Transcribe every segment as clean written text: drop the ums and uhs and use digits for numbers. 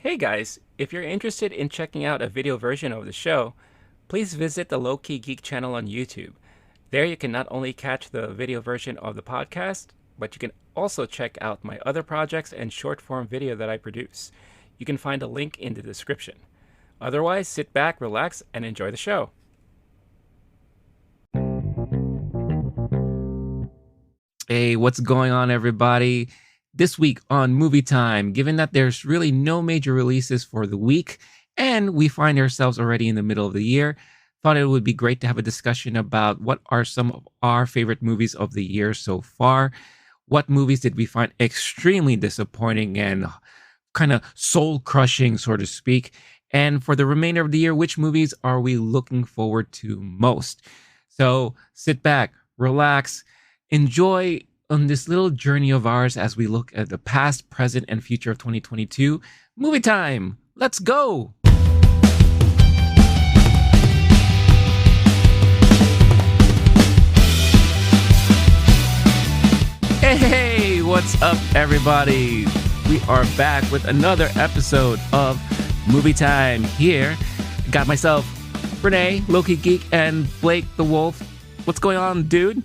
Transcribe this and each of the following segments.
Hey guys, if you're interested in checking out a video version of the show, please visit the Lowkey Geek channel on YouTube. There you can not only catch the video version of the podcast, but you can also check out my other projects and short form video that I produce. You can find a link in the description. Otherwise, sit back, relax, and enjoy the show. Hey, what's going on, everybody? This week on Movie Time, given that there's really no major releases for the week and we find ourselves already in the middle of the year, thought it would be great to have a discussion about what are some of our favorite movies of the year so far. What movies did we find extremely disappointing and kind of soul crushing, so to speak? And for the remainder of the year, which movies are we looking forward to most? So sit back, relax, enjoy on this little journey of ours as we look at the past, present, and future of 2022. Movie time! Let's go! Hey, what's up, everybody? We are back with another episode of Movie Time here. Got myself, Rene, LOWKEY GEEK, and Blake the Wolf. What's going on, dude?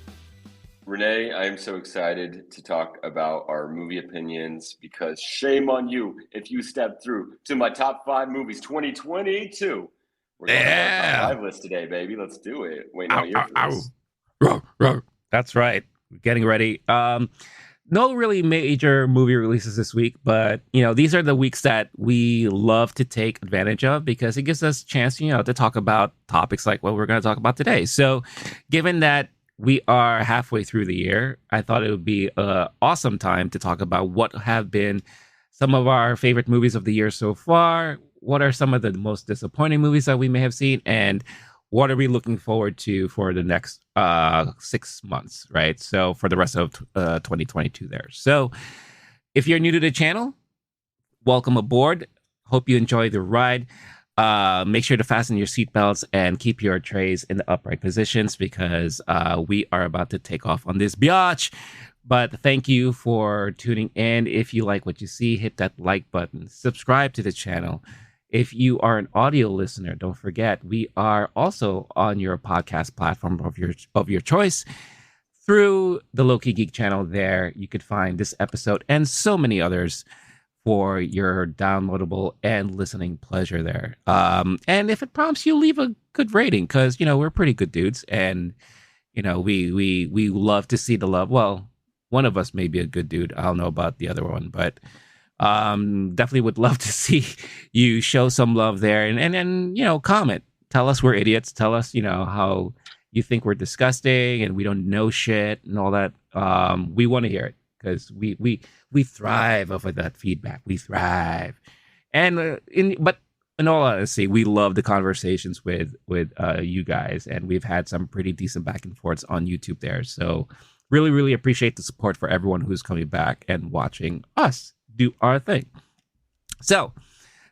Renee, I am so excited to talk about our movie opinions because shame on you if you step through to my top 5 movies 2022. We're going to our top 5 list today, baby. Let's do it. Waiting Ow, all year ow, for this. ow. Row. That's right. Getting ready. No really major movie releases this week, but these are the weeks that we love to take advantage of because it gives us a chance, to talk about topics like what we're going to talk about today. So, given that we are halfway through the year, I thought it would be an awesome time to talk about what have been some of our favorite movies of the year so far. What are some of the most disappointing movies that we may have seen, and what are we looking forward to for the next 6 months, right? So for the rest of 2022 there. So if you're new to the channel, welcome aboard. Hope you enjoy the ride. Make sure to fasten your seatbelts and keep your trays in the upright positions because we are about to take off on this biatch. But thank you for tuning in. If you like what you see, hit that like button. Subscribe to the channel. If you are an audio listener, don't forget we are also on your podcast platform of your choice. Through the Lowkey Geek channel there, you could find this episode and so many others for your downloadable and listening pleasure there. And if it prompts you, leave a good rating because we're pretty good dudes, and we love to see the love. Well, one of us may be a good dude. I don't know about the other one, but definitely would love to see you show some love there and comment. Tell us we're idiots. Tell us how you think we're disgusting and we don't know shit and all that. We want to hear it because we thrive off of that feedback. We thrive, and but in all honesty, we love the conversations with you guys, and we've had some pretty decent back and forths on YouTube there. So really appreciate the support for everyone who's coming back and watching us do our thing. So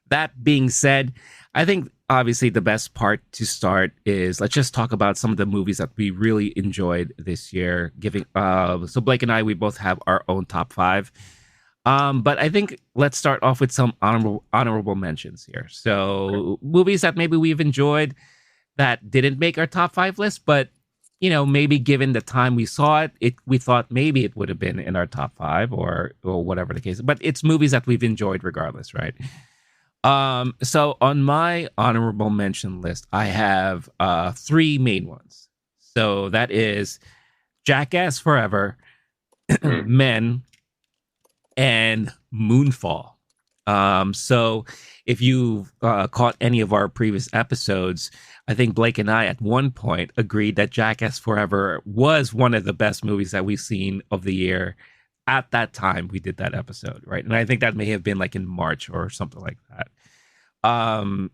that being said, I think obviously the best part to start is let's just talk about some of the movies that we really enjoyed this year. So Blake and I, we both have our own top 5. But I think let's start off with some honorable mentions here. So movies that maybe we've enjoyed that didn't make our top 5 list, but maybe given the time we saw it, we thought maybe it would have been in our top 5 or whatever the case. But it's movies that we've enjoyed regardless, right? So on my honorable mention list, I have 3 main ones. So that is Jackass Forever, Men, and Moonfall. So if you've caught any of our previous episodes, I think Blake and I at one point agreed that Jackass Forever was one of the best movies that we've seen of the year at that time we did that episode, right? And I think that may have been like in March or something like that.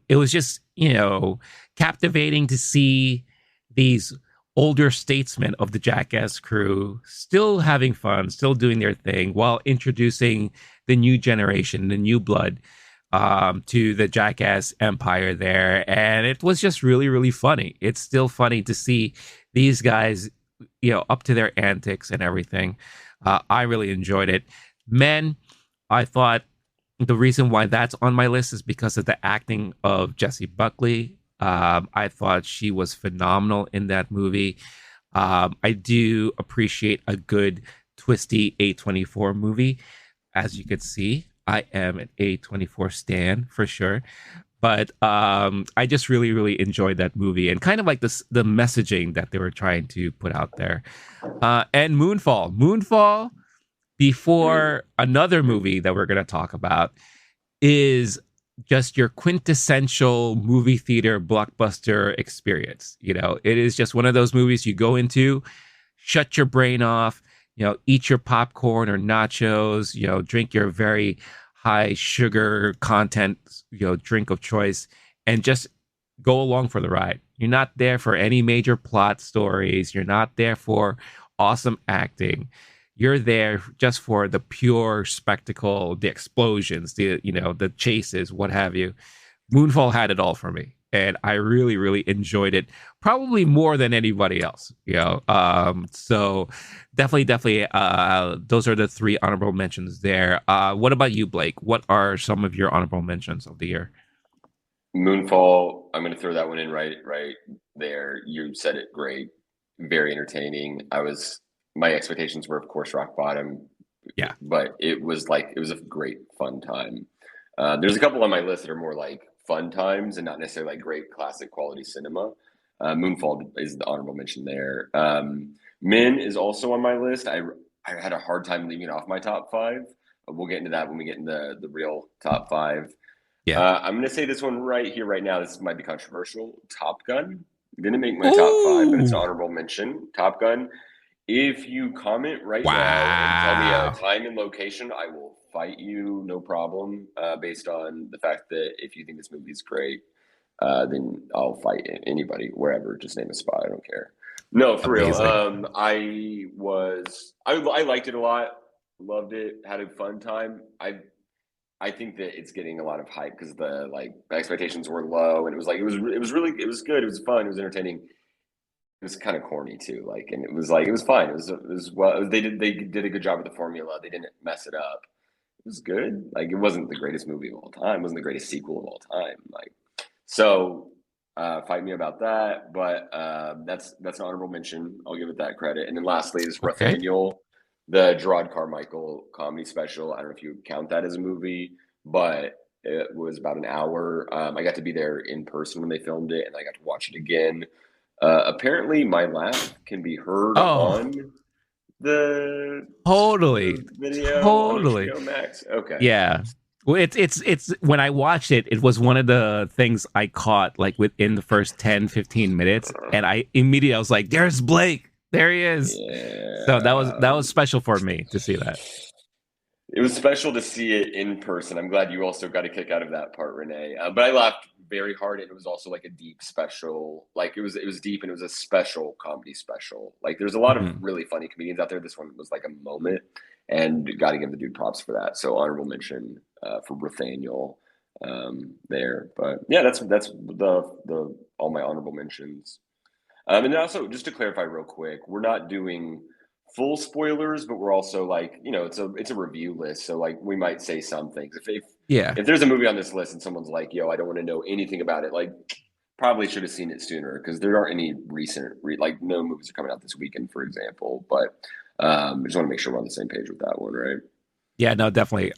It was just, captivating to see these older statesmen of the Jackass crew still having fun, still doing their thing while introducing the new generation, the new blood to the Jackass empire there. And it was just really funny. It's still funny to see these guys, up to their antics and everything. I really enjoyed it. Men, I thought, the reason why that's on my list is because of the acting of Jessie Buckley. I thought she was phenomenal in that movie. I do appreciate a good twisty A24 movie. As you could see, I am an A24 stan for sure. But I just really, really enjoyed that movie and kind of like the messaging that they were trying to put out there. And Moonfall, Mm. before another movie that we're going to talk about, is just your quintessential movie theater blockbuster experience. You know, it is just one of those movies you go into, shut your brain off, you know, eat your popcorn or nachos, you know, drink your very high sugar content, you know, drink of choice, and just go along for the ride. You're not there for any major plot stories. You're not there for awesome acting. You're there just for the pure spectacle, the explosions, the, you know, the chases, what have you. Moonfall had it all for me, and I really, really enjoyed it. Probably more than anybody else, you know. So definitely, those are the three honorable mentions there. What about you, Blake? What are some of your honorable mentions of the year? Moonfall, I'm going to throw that one in right there. You said it great, very entertaining. My expectations were, of course, rock bottom, Yeah. but it was a great fun time. There's a couple on my list that are more like fun times and not necessarily like great classic quality cinema. Moonfall is the honorable mention there. Min is also on my list. I had a hard time leaving it off my top five. We'll get into that when we get into the real top five. Yeah. I'm going to say this one right here, right now. This might be controversial. Top Gun didn't make my top five, but it's an Ooh. honorable mention. Top Gun. If you comment right now and tell me a Wow. time and location, I will fight you, no problem. Based on the fact that if you think this movie is great, then I'll fight anybody wherever. Just name a spot. I don't care. No, for real. Amazing. I liked it a lot. Loved it. Had a fun time. I think that it's getting a lot of hype because the like expectations were low, and it was good. It was fun. It was entertaining. It was kind of corny too. Like, and it was fine. It was well. They did a good job with the formula. They didn't mess it up. It was good. Like, it wasn't the greatest movie of all time. It wasn't the greatest sequel of all time. Like, so fight me about that. But that's an honorable mention. I'll give it that credit. And then lastly is Okay. Rathaniel, the Gerard Carmichael comedy special. I don't know if you count that as a movie, but it was about an hour. I got to be there in person when they filmed it, and I got to watch it again. Apparently, my laugh can be heard Oh, on the totally. video on Totally. HBO Max. Okay. Yeah. Well, it's when I watched it, it was one of the things I caught like within the first 10, 15 minutes. And I was like, there's Blake. There he is. So Yeah. that was special for me to see that. It was special to see it in person. I'm glad you also got a kick out of that part, Renee. But I laughed very hard, and it was also like a deep special. Like, it was deep, and it was a special comedy special. Like, there's a lot of Mhm. really funny comedians out there. This one was like a moment, and got to give the dude props for that. So honorable mention for Nathaniel there. But yeah, that's the all my honorable mentions. And then also, just to clarify real quick, we're not doing full spoilers, but we're also like, it's a review list, so like we might say some things. Yeah. If there's a movie on this list and someone's like, "Yo, I don't want to know anything about it," like probably should have seen it sooner because there aren't any like no movies are coming out this weekend, for example. But I just want to make sure we're on the same page with that one, right? Yeah, no, definitely.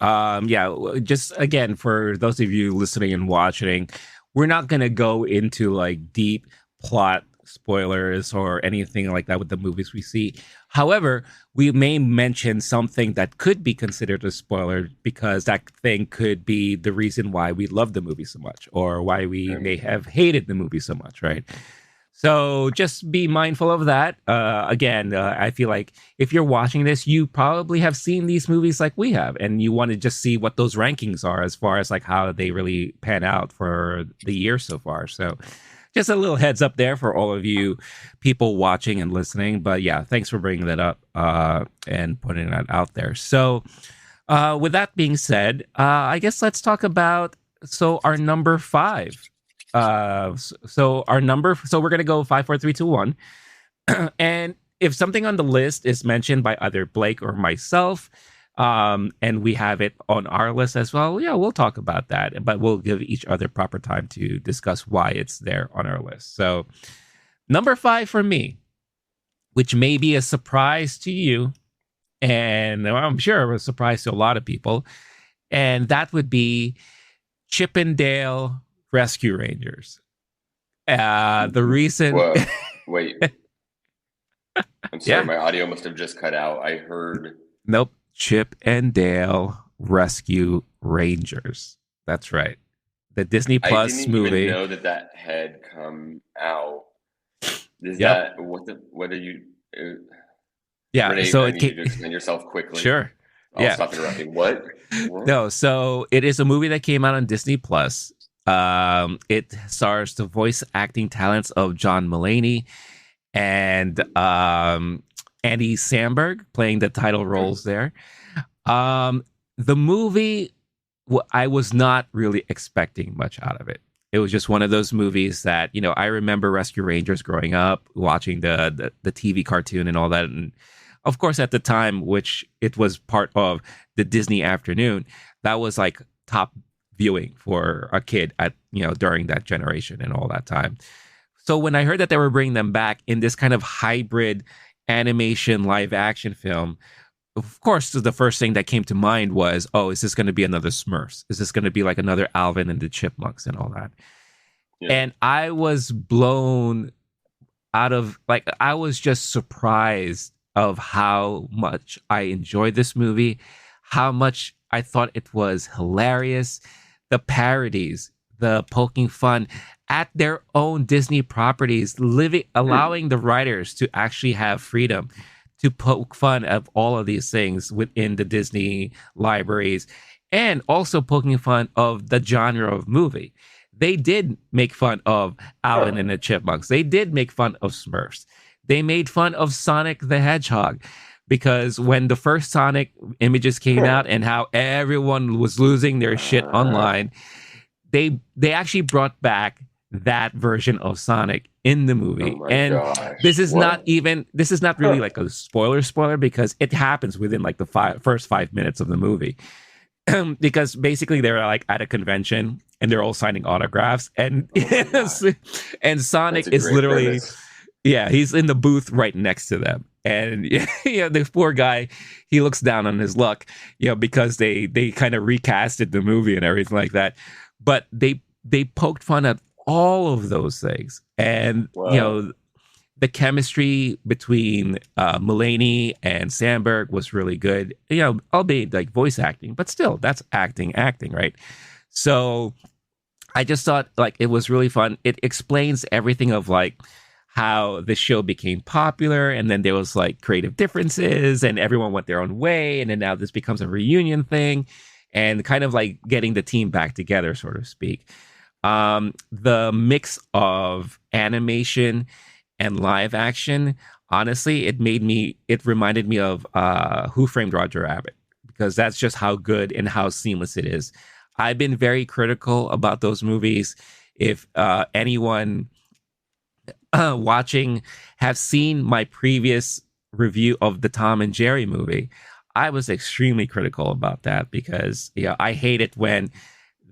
Just again for those of you listening and watching, we're not gonna go into like deep plot spoilers or anything like that with the movies we see. However, we may mention something that could be considered a spoiler because that thing could be the reason why we love the movie so much or why we Right. may have hated the movie so much, right? So just be mindful of that. Again, I feel like if you're watching this, you probably have seen these movies like we have, and you want to just see what those rankings are as far as like how they really pan out for the year so far. So just a little heads up there for all of you people watching and listening. But yeah, thanks for bringing that up and putting that out there. So with that being said, I guess let's talk about our number five. So we're gonna go 5, 4, 3, 2, 1, and if something on the list is mentioned by either Blake or myself, And we have it on our list as well. Yeah, we'll talk about that, but we'll give each other proper time to discuss why it's there on our list. So, number 5 for me, which may be a surprise to you, and I'm sure a surprise to a lot of people, and that would be Chippendale Rescue Rangers. The recent, Whoa, wait. I'm sorry, yeah, my audio must have just cut out. I heard. nope, Chip and Dale Rescue Rangers. That's right. The Disney I didn't Plus even movie. know that had come out. Is Yep. that what are you? Yeah. Renee, So I it need you came. to explain yourself quickly. Sure. I'll Yeah. stop interrupting. What? What? No. So it is a movie that came out on Disney Plus. It stars the voice acting talents of John Mulaney and Andy Samberg playing the title roles there. Um, the movie, I was not really expecting much out of it. It was just one of those movies that, I remember Rescue Rangers growing up, watching the TV cartoon and all that. And of course, at the time, which it was part of the Disney afternoon, that was like top viewing for a kid at, during that generation and all that time. So when I heard that they were bringing them back in this kind of hybrid animation live action film, of course, the first thing that came to mind was, oh, is this going to be another Smurfs? Is this going to be like another Alvin and the Chipmunks and all that? Yeah. And I was blown out of, like, I was just surprised of how much I enjoyed this movie, how much I thought it was hilarious, the parodies, the poking fun at their own Disney properties, allowing the writers to actually have freedom to poke fun of all of these things within the Disney libraries, and also poking fun of the genre of movie. They did make fun of Alvin and the Chipmunks. They did make fun of Smurfs. They made fun of Sonic the Hedgehog, because when the first Sonic images came out and how everyone was losing their shit online, they actually brought back that version of Sonic in the Oh movie. my And gosh. this is What? not really like a spoiler because it happens within like the first 5 minutes of the movie. Because basically they're like at a convention and they're all signing autographs, and and Sonic That's a is great literally, premise. yeah, he's in the booth right next to them. And yeah, the poor guy, he looks down on his luck, because they kind of recasted the movie and everything like that. But they poked fun at all of those things. And Wow. the chemistry between Mulaney and Sandberg was really good. Albeit like voice acting, but still, that's acting, right? So I just thought like it was really fun. It explains everything of like how the show became popular, and then there was like creative differences, and everyone went their own way, and then now this becomes a reunion thing, and kind of like getting the team back together, so to speak. The mix of animation and live action, honestly, it reminded me of Who Framed Roger Rabbit, because that's just how good and how seamless it is. I've been very critical about those movies. If anyone watching have seen my previous review of the Tom and Jerry movie, I was extremely critical about that, because I hate it when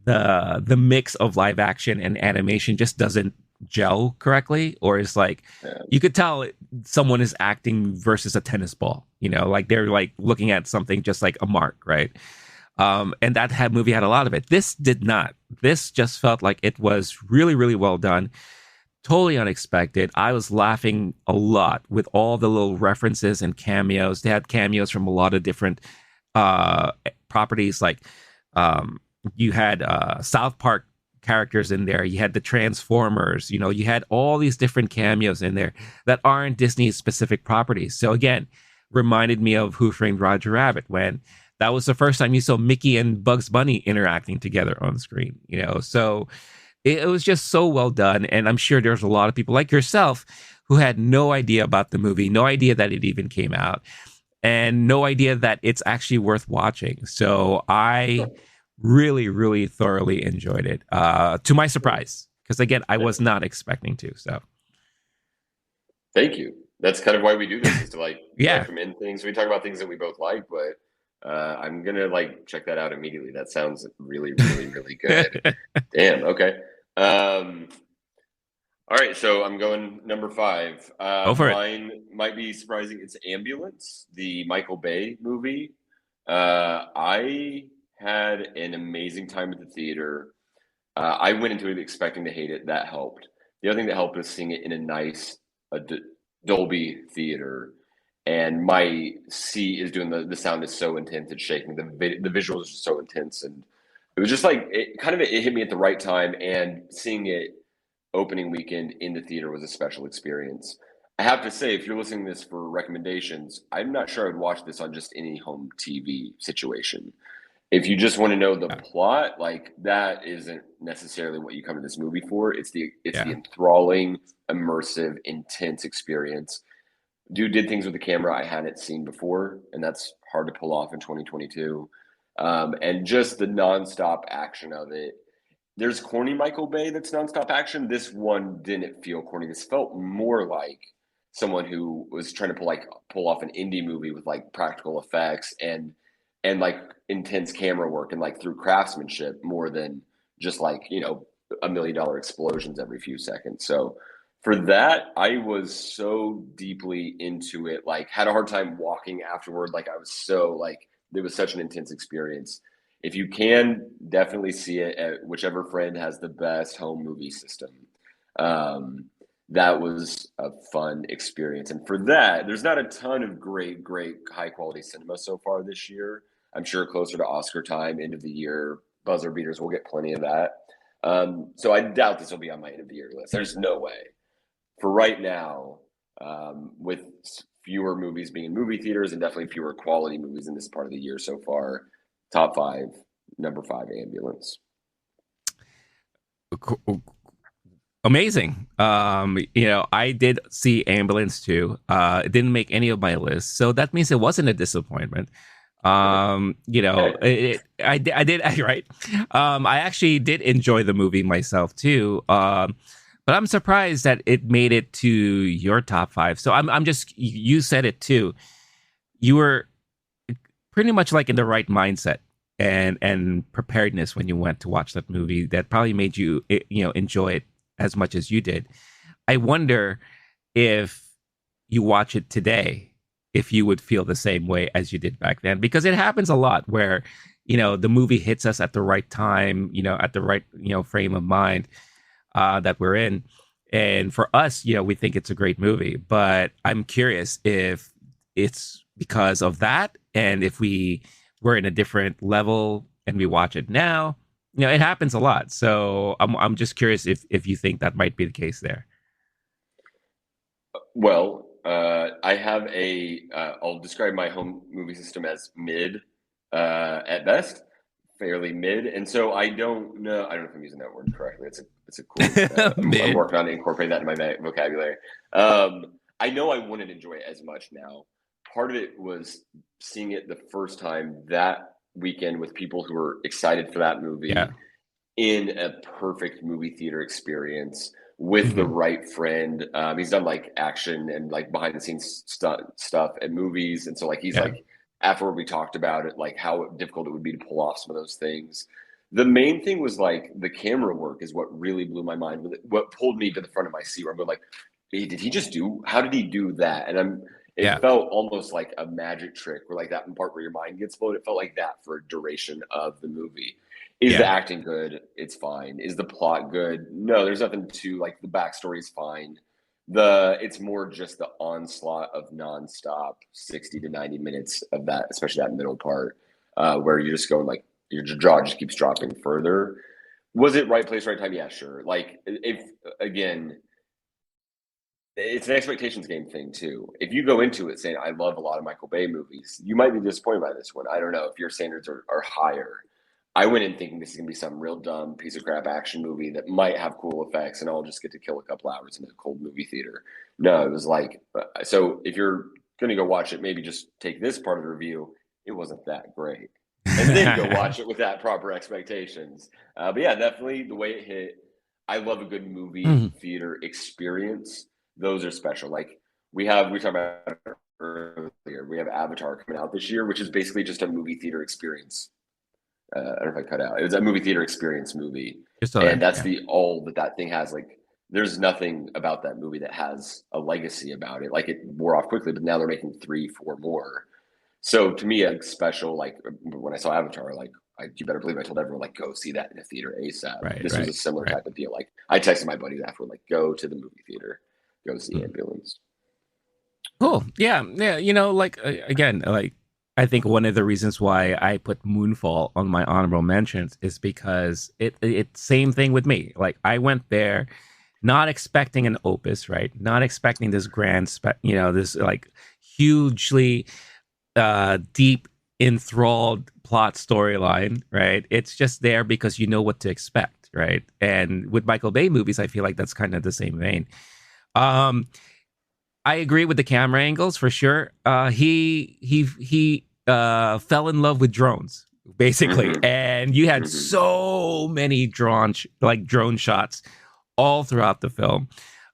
the mix of live action and animation just doesn't gel correctly, or it's like Yeah. you could tell someone is acting versus a tennis ball, like they're like looking at something just like a mark, right? And movie had a lot of it. This did not. This just felt like it was really, really well done. Totally unexpected. I was laughing a lot with all the little references and cameos. They had cameos from a lot of different properties. Like you had South Park characters in there. You had the Transformers. You had all these different cameos in there that aren't Disney specific properties. So again, reminded me of Who Framed Roger Rabbit, when that was the first time you saw Mickey and Bugs Bunny interacting together on screen. So it was just so well done. And I'm sure there's a lot of people like yourself who had no idea about the movie, no idea that it even came out, and no idea that it's actually worth watching. So I really, really thoroughly enjoyed it, to my surprise, because again, I was not expecting to. So Thank you. That's kind of why we do this, is to like yeah, recommend things. We talk about things that we both like, but I'm gonna like check that out immediately. That sounds really, really, really good. Damn. Okay. Um, all right. So I'm going number five. Go for it. Mine might be surprising. It's Ambulance, the Michael Bay movie. I had an amazing time at the theater. I went into it expecting to hate it. That helped. The other thing that helped was seeing it in a nice Dolby theater. And my seat is doing the sound is so intense, it's shaking. The visuals are so intense, and it was just like it hit me at the right time. And seeing it opening weekend in the theater was a special experience. I have to say, if you're listening to this for recommendations, I'm not sure I'd watch this on just any home TV situation. If you just want to know the Yeah. plot, like that isn't necessarily what you come to this movie for. It's the Yeah. enthralling, immersive, intense experience. Dude did things with the camera I hadn't seen before, and that's hard to pull off in 2022. And just the nonstop action of it. There's corny Michael Bay that's nonstop action. This one didn't feel corny. This felt more like someone who was trying to pull off an indie movie with like practical effects and like intense camera work and like through craftsmanship more than just like $1 million explosions every few seconds. So for that, I was so deeply into it, like had a hard time walking afterward. Like I was so like it was such an intense experience. If you can, definitely see it at whichever friend has the best home movie system. Um, that was a fun experience. And for that, there's not a ton of great, high quality cinema so far this year. I'm sure closer to Oscar time, end of the year, buzzer beaters, we'll get plenty of that. So I doubt this will be on my end of the year list. There's no way. For right now, with fewer movies being in movie theaters and definitely fewer quality movies in this part of the year so far, top five, number five, Ambulance. Amazing. I did see Ambulance too. It didn't make any of my lists, so that means it wasn't a disappointment. I did right. I actually did enjoy the movie myself too. But I'm surprised that it made it to your top five. So I'm just you said it too. You were pretty much like in the right mindset and preparedness when you went to watch that movie. That probably made you enjoy it as much as you did. I wonder if you watch it today, if you would feel the same way as you did back then, because it happens a lot where the movie hits us at the right time, at the right frame of mind that we're in. And for us, we think it's a great movie, but I'm curious if it's because of that, and if we're in a different level and we watch it now. It happens a lot. So I'm just curious if you think that might be the case there. Well, I have I'll describe my home movie system as mid at best, fairly mid. And so I don't know if I'm using that word correctly. It's a cool, I'm Mid. working on incorporating that in my vocabulary. I know I wouldn't enjoy it as much now. Part of it was seeing it the first time that weekend with people who were excited for that movie Yeah. in a perfect movie theater experience with the Hmm. right friend. He's done like action and like behind the scenes stuff at movies. And so like he's Yeah. like afterward we talked about it, like how difficult it would be to pull off some of those things. The main thing was like the camera work is what really blew my mind. What pulled me to the front of my seat where I'm going like, hey, how did he do that? And it Yeah. felt almost like a magic trick where like that part where your mind gets blown. It felt like that for a duration of the movie. Is the Yeah. acting good? It's fine. Is the plot good? No, there's nothing to like the backstory is fine. It's more just the onslaught of nonstop 60 to 90 minutes of that, especially that middle part, where you're just going like your jaw just keeps dropping further. Was it right place, right time? Yeah, sure. Like if again, it's an expectations game thing too. If you go into it saying I love a lot of Michael Bay movies, you might be disappointed by this one. I don't know if your standards are higher. I went in thinking this is gonna be some real dumb piece of crap action movie that might have cool effects, and I'll just get to kill a couple hours in a cold movie theater. No, it was like so. If you're gonna go watch it, maybe just take this part of the review. It wasn't that great, and then go watch it with that proper expectations. But yeah, definitely the way it hit. I love a good movie Mhm. theater experience. Those are special. Like we talk about earlier, we have Avatar coming out this year, which is basically just a movie theater experience. I don't know if I cut out. It was a movie theater experience movie, You're still and there. that's Yeah. the all that that thing has. Like, there's nothing about that movie that has a legacy about it. Like, it wore off quickly, but now they're making three, four more. So to me, a special like when I saw Avatar, like you better believe I told everyone like go see that in a theater ASAP. Right. This was a Right. similar Right. type of deal. Like I texted my buddies after, like go to the movie theater, go see Mm. Ambulance. Cool. Yeah. Yeah. Like again, like I think one of the reasons why I put Moonfall on my honorable mentions is because it same thing with me. Like I went there not expecting an opus, right? Not expecting this this like hugely deep enthralled plot storyline, right? It's just there because you know what to expect, right? And with Michael Bay movies, I feel like that's kind of the same vein. Um, I agree with the camera angles for sure. He fell in love with drones basically, Mm-hmm. and you had Mm-hmm. so many drone shots all throughout the film.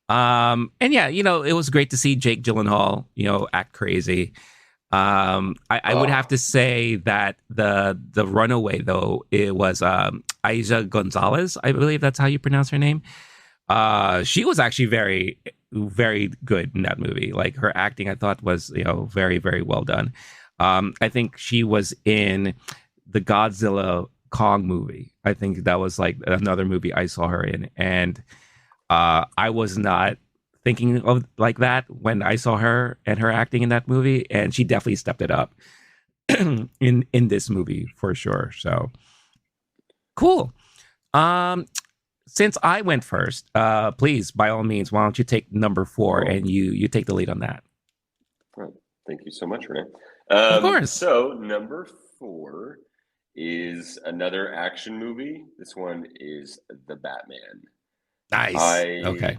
And yeah, it was great to see Jake Gyllenhaal, act crazy. I would have Oh, to say that the runaway though it was Aisha Gonzalez, I believe that's how you pronounce her name. She was actually very very good in that movie. Like her acting, I thought was very very well done. I think she was in the Godzilla Kong movie. I think that was like another movie I saw her in, and I was not thinking of like that when I saw her and her acting in that movie, and she definitely stepped it up in this movie for sure. So cool. Um, since I went first, please by all means, why don't you take number four oh, and you take the lead on that? oh, thank you so much, Rene. Of course. So number four is another action movie. This one is The Batman. Nice. I Okay.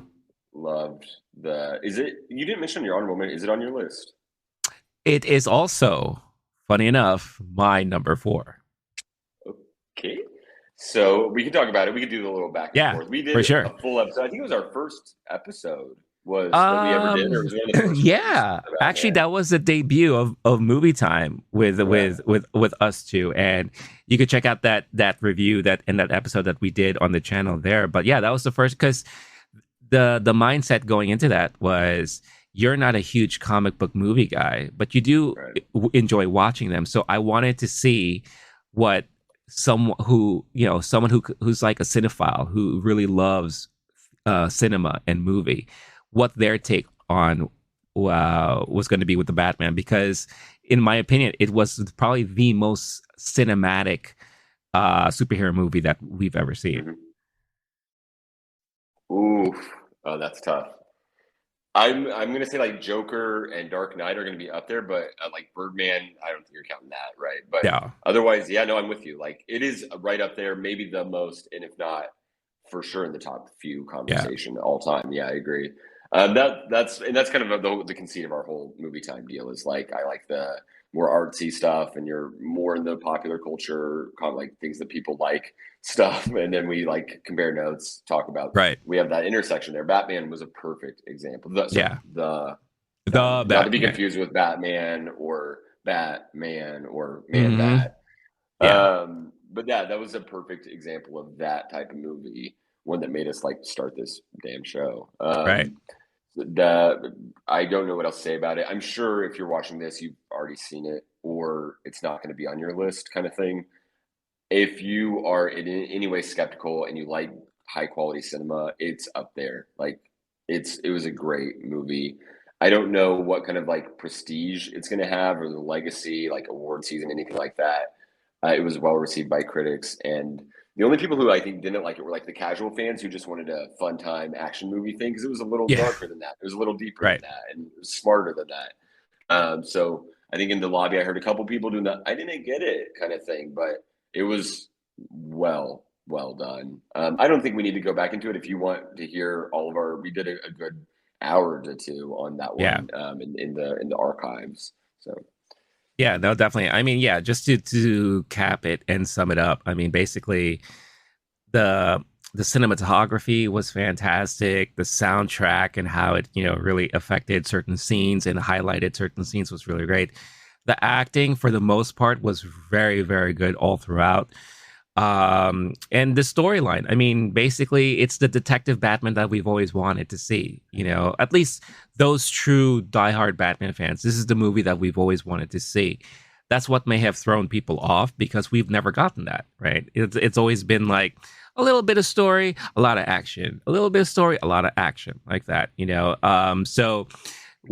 loved the. Is it? You didn't mention your honorable mention. Is it on your list? It is also, funny enough, my number four. Okay. So we can talk about it. We could do a little back and Yeah, forth. We for did sure. a full episode. I think it was our first episode was that we ever did, or it was one of the first ones Yeah, about actually, man. that was the debut of Movie Time with Yeah. us two, and you could check out that review that in that episode that we did on the channel there. But yeah, that was the first because the mindset going into that was you're not a huge comic book movie guy, but you do Right. enjoy watching them. So I wanted to see what someone who's like a cinephile who really loves cinema and movie, what their take on was going to be with the Batman, because in my opinion, it was probably the most cinematic superhero movie that we've ever seen. Mm-hmm. Oof. Oh, that's tough. I'm gonna say like Joker and Dark Knight are gonna be up there, but like Birdman, I don't think you're counting that, right? But Yeah, otherwise, yeah, no, I'm with you. Like it is right up there, maybe the most, and if not for sure in the top few yeah, conversation all time. Yeah, I agree. That's kind of the conceit of our whole movie time deal is like I like the more artsy stuff, and you're more in the popular culture, kind of like things that people like stuff, and then we like compare notes, talk about. right, We have that intersection there. Batman was a perfect example. yeah. The The not to be Batman. confused with Batman or Man Mm-hmm. Bat. Yeah, But yeah, that was a perfect example of that type of movie, one that made us like start this damn show. right. The I don't know what else to say about it. I'm sure if you're watching this, you've already seen it, or it's not going to be on your list, kind of thing. If you are in any way skeptical and you like high quality cinema, it's up there. Like it was a great movie. I don't know what kind of like prestige it's going to have or the legacy, like award season, anything like that. It was well received by critics, and the only people who I think didn't like it were like the casual fans who just wanted a fun time action movie thing because it was a little Yeah, darker than that. It was a little deeper than right. that, and it was smarter than that. So I think in the lobby, I heard a couple people doing that. I didn't get it kind of thing, but it was well done. I don't think we need to go back into it. If you want to hear all of we did a good hour to two on that Yeah, one in the archives. So yeah. No, definitely. I mean, yeah. Just to cap it and sum it up. I mean, basically, the The cinematography was fantastic. The soundtrack and how it, really affected certain scenes and highlighted certain scenes was really great. The acting, for the most part, was very, very good all throughout. And the storyline, I mean, basically, it's the detective Batman that we've always wanted to see. At least those true diehard Batman fans. This is the movie that we've always wanted to see. That's what may have thrown people off because we've never gotten that, right? It's always been like a little bit of story, a lot of action, a little bit of story, a lot of action, like that. So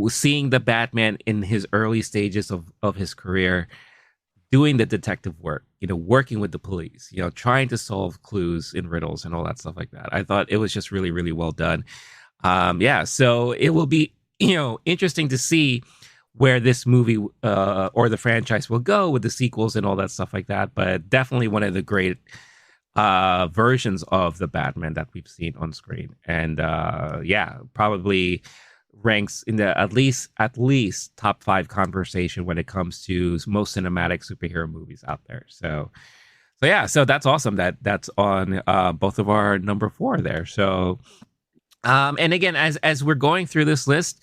seeing the Batman in his early stages of his career doing the detective work, working with the police, trying to solve clues in riddles and all that stuff like that. I thought it was just really, really well done. Yeah, so it will be, interesting to see where this movie or the franchise will go with the sequels and all that stuff like that. But definitely one of the great versions of the Batman that we've seen on screen. And yeah, probably ranks in the at least top 5 conversation when it comes to most cinematic superhero movies out there. So yeah, so that's awesome that's on both of our number 4 there. So and again, as we're going through this list,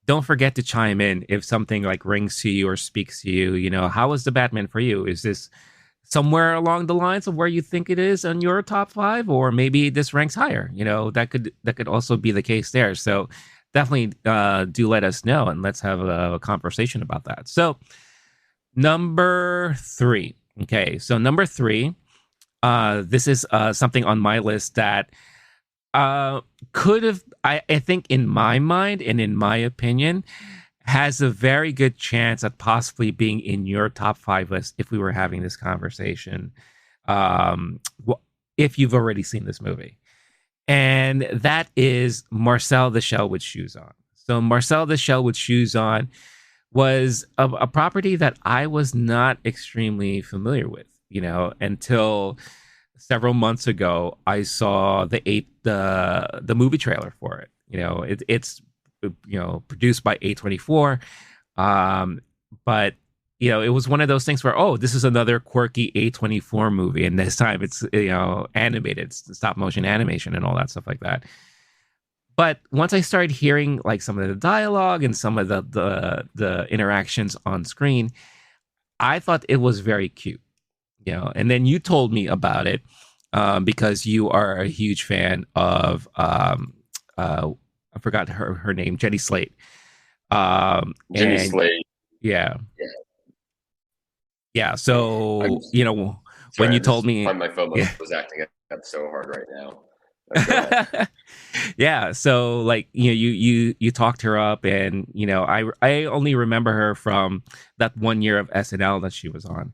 don't forget to chime in if something like rings to you or speaks to you. How is the Batman for you? Is this somewhere along the lines of where you think it is on your top 5, or maybe this ranks higher? That could also be the case there. So definitely do let us know, and let's have a conversation about that. So number 3. Okay, so number 3, this is something on my list that could have, I think, in my mind and in my opinion, has a very good chance at possibly being in your top 5 list if we were having this conversation. Um, if you've already seen this movie, and that is Marcel the Shell with Shoes On. So Marcel the Shell with Shoes On was a property that I was not extremely familiar with, until several months ago. I saw the movie trailer for it. It's produced by A24, but it was one of those things where, oh, this is another quirky A24 movie, and this time it's animated, stop motion animation, and all that stuff like that. But once I started hearing like some of the dialogue and some of the interactions on screen, I thought it was very cute. And then you told me about it because you are a huge fan of I forgot her name, Jenny Slate. Jenny And Slate. yeah, Yeah. yeah. I'm So when sorry. you I'm told just me, find my phone yeah. was acting up so hard right now. Go ahead. Yeah, so like you talked her up, and I only remember her from that one year of SNL that she was on,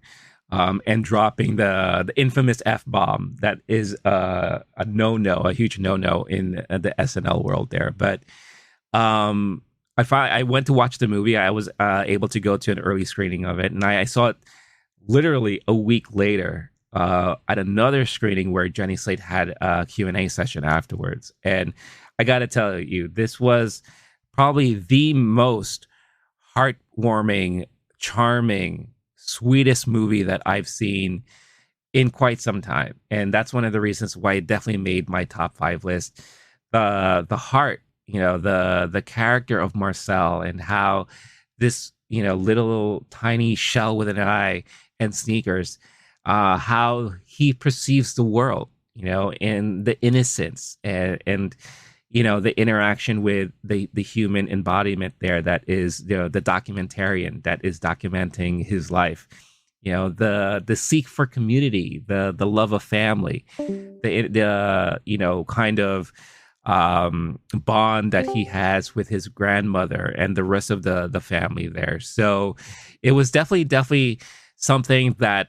and dropping the infamous F bomb that is a a huge no no in the SNL world there. But I went to watch the movie. I was able to go to an early screening of it, and I saw it literally a week later at another screening where Jenny Slate had a Q&A session afterwards. And I got to tell you, this was probably the most heartwarming, charming, sweetest movie that I've seen in quite some time. And that's one of the reasons why it definitely made my top 5 list. The heart, the character of Marcel, and how this, little tiny shell with an eye and sneakers, how he perceives the world, and the innocence, and the interaction with the human embodiment there, that is the documentarian that is documenting his life, the seek for community, the love of family, the kind of bond that he has with his grandmother and the rest of the family there. So it was definitely something that,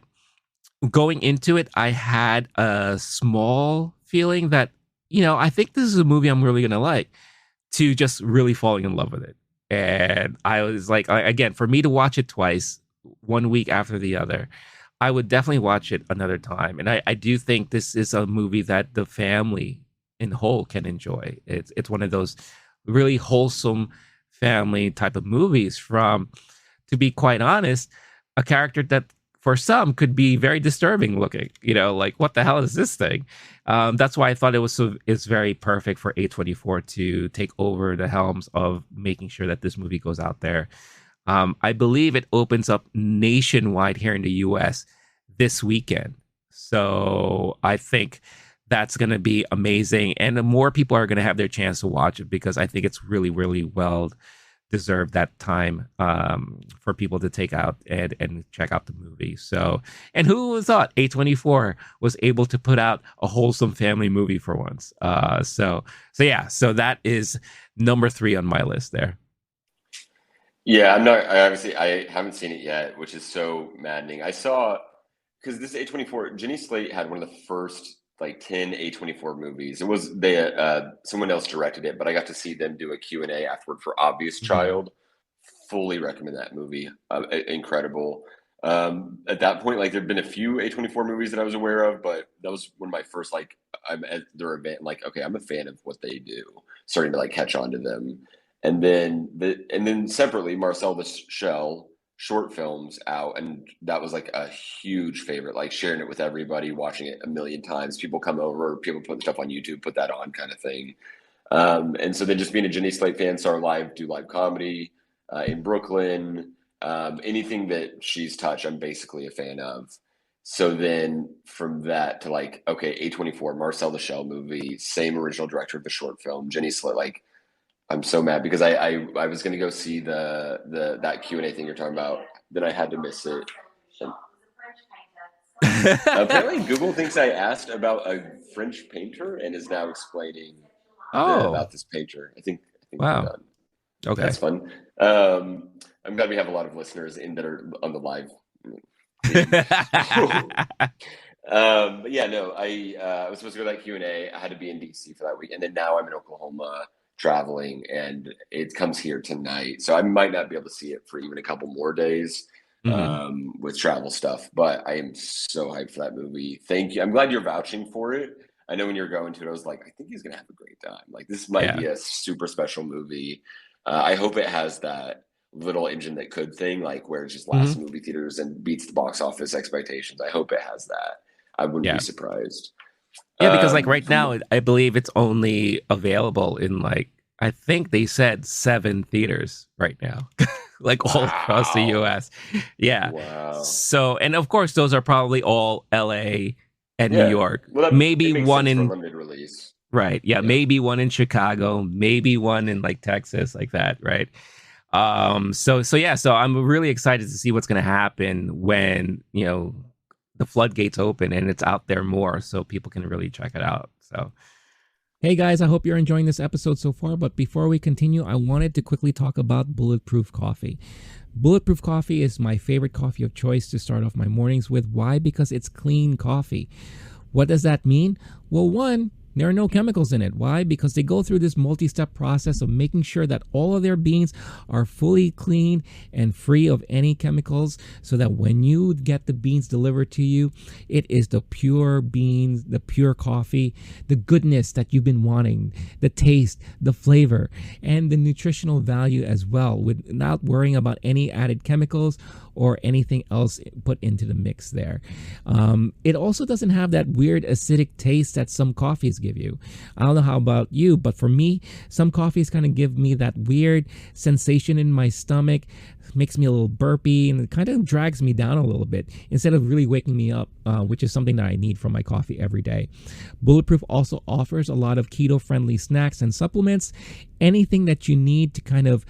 going into it, I had a small feeling that, I think this is a movie I'm really gonna like, to just really falling in love with it. And I was like, again, for me to watch it twice, one week after the other, I would definitely watch it another time. And I do think this is a movie that the family in whole can enjoy. It's one of those really wholesome family type of movies from, to be quite honest, a character that for some could be very disturbing looking. Like what the hell is this thing? That's why I thought it's very perfect for A24 to take over the helms of making sure that this movie goes out there. I believe it opens up nationwide here in the US this weekend. So I think that's going to be amazing. And the more people are going to have their chance to watch it, because I think it's really, really well deserved that time for people to take out and check out the movie. So, and who thought A24 was able to put out a wholesome family movie for once? So that is number 3 on my list there. Yeah, I'm not. I haven't seen it yet, which is so maddening. I saw because this A24, Jenny Slate had one of the first like 10 A24 movies. It was someone else directed it, but I got to see them do a Q&A afterward for Obvious Mhm. Child. Fully recommend that movie. Incredible. At that point, like there'd been a few A24 movies that I was aware of, but that was one of my first like I'm at their event. Like, okay, I'm a fan of what they do. Starting to like catch on to them, and then separately, Marcel the Shell short films out, and that was like a huge favorite. Like sharing it with everybody, watching it a million times. People come over, people put stuff on YouTube, put that on, kind of thing. And so then just being a Jenny Slate fan, saw her live do live comedy in Brooklyn. Anything that she's touched, I'm basically a fan of. So then from that to like, okay, A24, Marcel the Shell movie, same original director of the short film, Jenny Slate. Like, I'm so mad because I was gonna go see the that Q&A thing you're talking about, then I had to miss it. And apparently, Google thinks I asked about a French painter and is now explaining Oh, about this painter. I think they're wow. done. Okay. That's fun. I'm glad we have a lot of listeners in that are on the live feed. So, but yeah, no, I was supposed to go to that Q&A. I had to be in DC for that week, and then now I'm in Oklahoma traveling, and it comes here tonight. So I might not be able to see it for even a couple more days Mhm. with travel stuff. But I am so hyped for that movie. Thank you. I'm glad you're vouching for it. I know when you're going to it, I was like, I think he's gonna have a great time. Like this might Yeah. be a super special movie. I hope it has that little engine that could thing, like where it just lasts Mhm. in movie theaters and beats the box office expectations. I hope it has that. I wouldn't be Yeah. surprised. Yeah, because like right From now, I believe it's only available in like I think they said 7 theaters right now, like all across the wow, U.S. Yeah. wow, So, and of course, those are probably all L.A. and New yeah. York. Well, Maybe it makes one sense for a in limited release. right. Yeah, Yeah. maybe one in Chicago, maybe one in like Texas, like that. Right. So yeah. So I'm really excited to see what's going to happen when the floodgates open and it's out there more, so people can really check it out. So hey guys, I hope you're enjoying this episode so far, but before we continue, I wanted to quickly talk about Bulletproof Coffee. Bulletproof Coffee is my favorite coffee of choice to start off my mornings with. Why? Because it's clean coffee. What does that mean? Well, one, there are no chemicals in it. Why? Because they go through this multi-step process of making sure that all of their beans are fully clean and free of any chemicals, so that when you get the beans delivered to you, it is the pure beans, the pure coffee, the goodness that you've been wanting, the taste, the flavor, and the nutritional value as well, without worrying about any added chemicals or anything else put into the mix there. It also doesn't have that weird acidic taste that some coffees give you. I don't know how about you, but for me, some coffees kind of give me that weird sensation in my stomach, makes me a little burpy, and it kind of drags me down a little bit instead of really waking me up, which is something that I need from my coffee every day. Bulletproof also offers a lot of keto-friendly snacks and supplements, anything that you need to kind of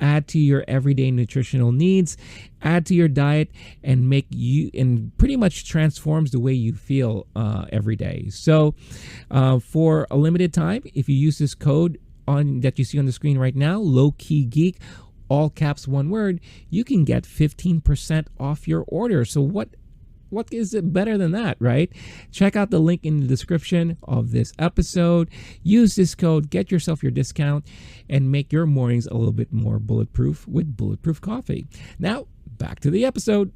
add to your everyday nutritional needs, add to your diet, and make you and pretty much transforms the way you feel every day. So for a limited time, if you use this code on that you see on the screen right now, LOWKEY GEEK, all caps one word, you can get 15% off your order. So what is it better than that, right? Check out the link in the description of this episode. Use this code, get yourself your discount, and make your mornings a little bit more bulletproof with Bulletproof Coffee. Now, back to the episode.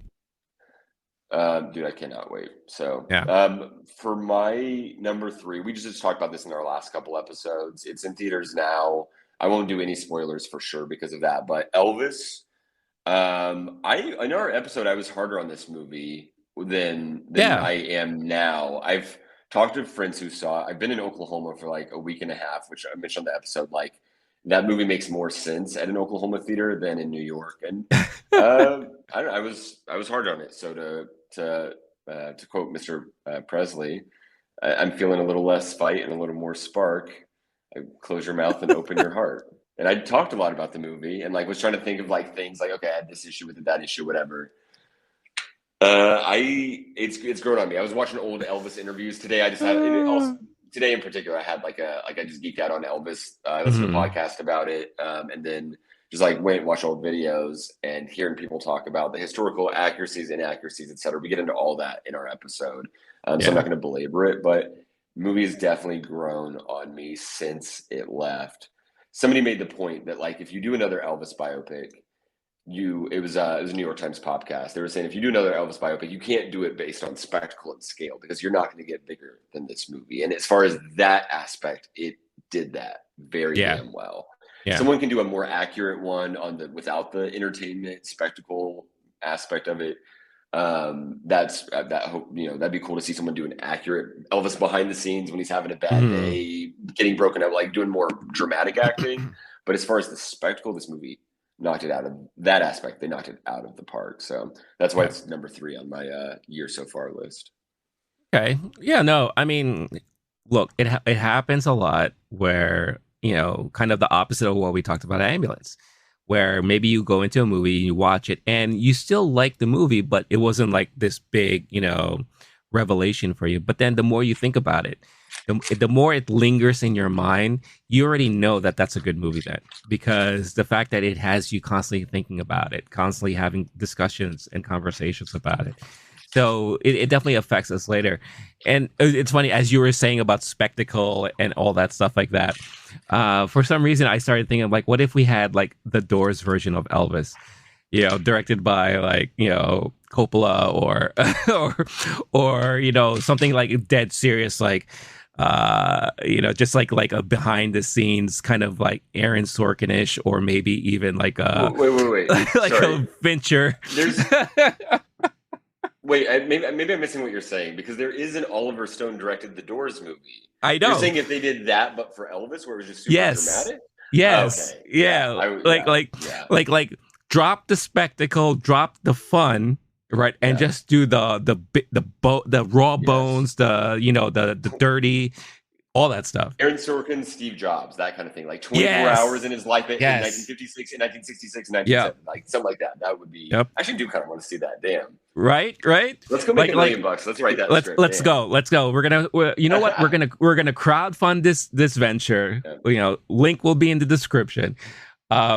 Dude, I cannot wait. So, Yeah. for my number 3, we just talked about this in our last couple episodes. It's in theaters now. I won't do any spoilers for sure because of that. But Elvis, I know our episode. I was harder on this movie. than Yeah. I am now. I've talked to friends who saw it. I've been in Oklahoma for like a week and a half, which I mentioned on the episode. Like that movie makes more sense at an Oklahoma theater than in New York. And I don't know, I was hard on it. So to quote Mr. Presley, I'm feeling a little less fight and a little more spark. Close your mouth and open your heart. And I talked a lot about the movie and like was trying to think of like things like, okay, I had this issue with it, that issue, whatever. It's grown on me. I was watching old Elvis interviews today. I just had it also today in particular. I had like I just geeked out on Elvis. I listened to a Mhm. podcast about it, and then just like went and watched old videos and hearing people talk about the historical accuracies, inaccuracies, etc. We get into all that in our episode, so I'm Yeah. not going to belabor it. But the movie has definitely grown on me since it left. Somebody made the point that like if you do another Elvis biopic, it was a New York Times podcast. They were saying if you do another Elvis biopic, you can't do it based on spectacle and scale because you're not going to get bigger than this movie. And as far as that aspect, it did that very Yeah. damn well. Yeah. Someone can do a more accurate one on the without the entertainment spectacle aspect of it. That's that hope that'd be cool to see someone do an accurate Elvis behind the scenes when he's having a bad Mhm. day, getting broken up, like doing more dramatic acting. But as far as the spectacle, this movie knocked it out of that aspect. They knocked it out of the park. So that's why Yeah. it's number 3 on my year so far list. Okay. Yeah. No. I mean, look, it happens a lot where kind of the opposite of what we talked about at Ambulance, where maybe you go into a movie, you watch it, and you still like the movie, but it wasn't like this big, revelation for you. But then the more you think about it, the more it lingers in your mind, you already know that that's a good movie then, because the fact that it has you constantly thinking about it, constantly having discussions and conversations about it. So it definitely affects us later. And it's funny, as you were saying about spectacle and all that stuff like that. For some reason, I started thinking like, what if we had like the Doors version of Elvis, directed by like Coppola or or something like dead serious, like just like a behind the scenes kind of like Aaron Sorkin-ish, or maybe even like a Wait. like Sorry. a Fincher. There's maybe I'm missing what you're saying because there is an Oliver Stone directed The Doors movie. I You're know. saying if they did that, but for Elvis, where it was just super Yes. dramatic? Yes. Okay, yeah, Yeah. Like like yeah, like drop the spectacle, drop the fun, right? And yeah. just do the raw Yes. bones, the dirty, all that stuff. Aaron Sorkin, Steve Jobs, that kind of thing. Like 24 hours Yes. in his life in Yes. 1956, in 1966, and Yep. 1970, like something like that. That would be. Yep. I actually do kind of want to see that. Damn. Right? Right? Let's go make Like it like $1,000,000. Let's write that let's script. let's Damn. go. Let's go. You know what? We're gonna crowdfund this venture. Yeah. Link will be in the description.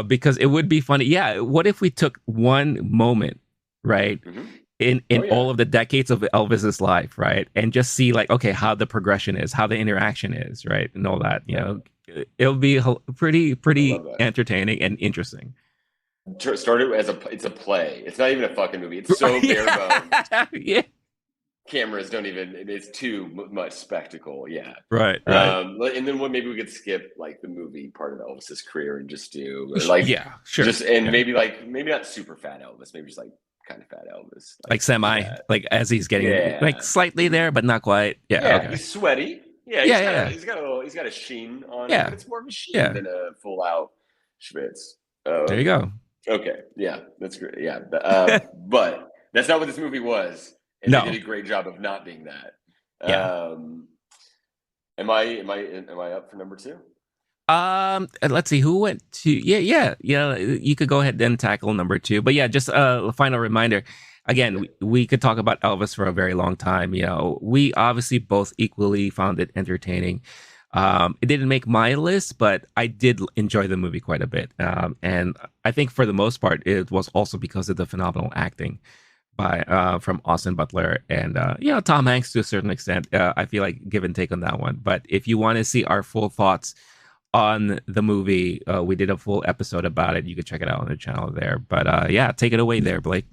Because it would be funny. Yeah, what if we took one moment, right, Mm-hmm. in Oh yeah. all of the decades of Elvis's life, right, and just see like, okay, how the progression is, how the interaction is, right, and all that. It'll be pretty entertaining and interesting. Started as it's a play. It's not even a fucking movie. It's so bare bones. Yeah. Cameras don't even. It's too much spectacle. Yeah. Right. And then maybe we could skip like the movie part of Elvis's career and just do like Yeah, sure. just and Yeah. maybe not super fat Elvis. Maybe just like kind of fat Elvis. Like semi, like as he's getting like slightly there, but not quite. Yeah. Yeah. Okay. He's sweaty. Yeah. He's got a sheen on him. It's more of a sheen than a full out schwitz. There you go. Okay, yeah, that's great. Yeah, but that's not what this movie was, and No. they did a great job of not being that. Yeah. Am I up for number 2? Let's see who went to. Yeah. You could go ahead and tackle number 2, but yeah, just a final reminder. Again, we could talk about Elvis for a very long time. We obviously both equally found it entertaining. It didn't make my list, but I did enjoy the movie quite a bit. And I think for the most part, it was also because of the phenomenal acting from Austin Butler and Tom Hanks to a certain extent. I feel like give and take on that one. But if you want to see our full thoughts on the movie, we did a full episode about it. You could check it out on the channel there. But yeah, take it away there, Blake.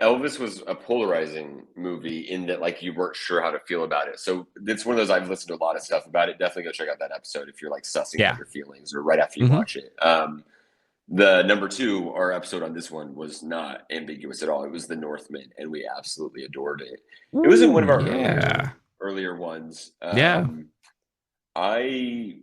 Elvis was a polarizing movie in that like you weren't sure how to feel about it. So it's one of those, I've listened to a lot of stuff about it. Definitely go check out that episode if you're like sussing out your feelings or right after you watch it. The number two, our episode on this one was not ambiguous at all. It was The Northman, and we absolutely adored it. It wasn't one Ooh, of our yeah. earlier ones. Yeah. I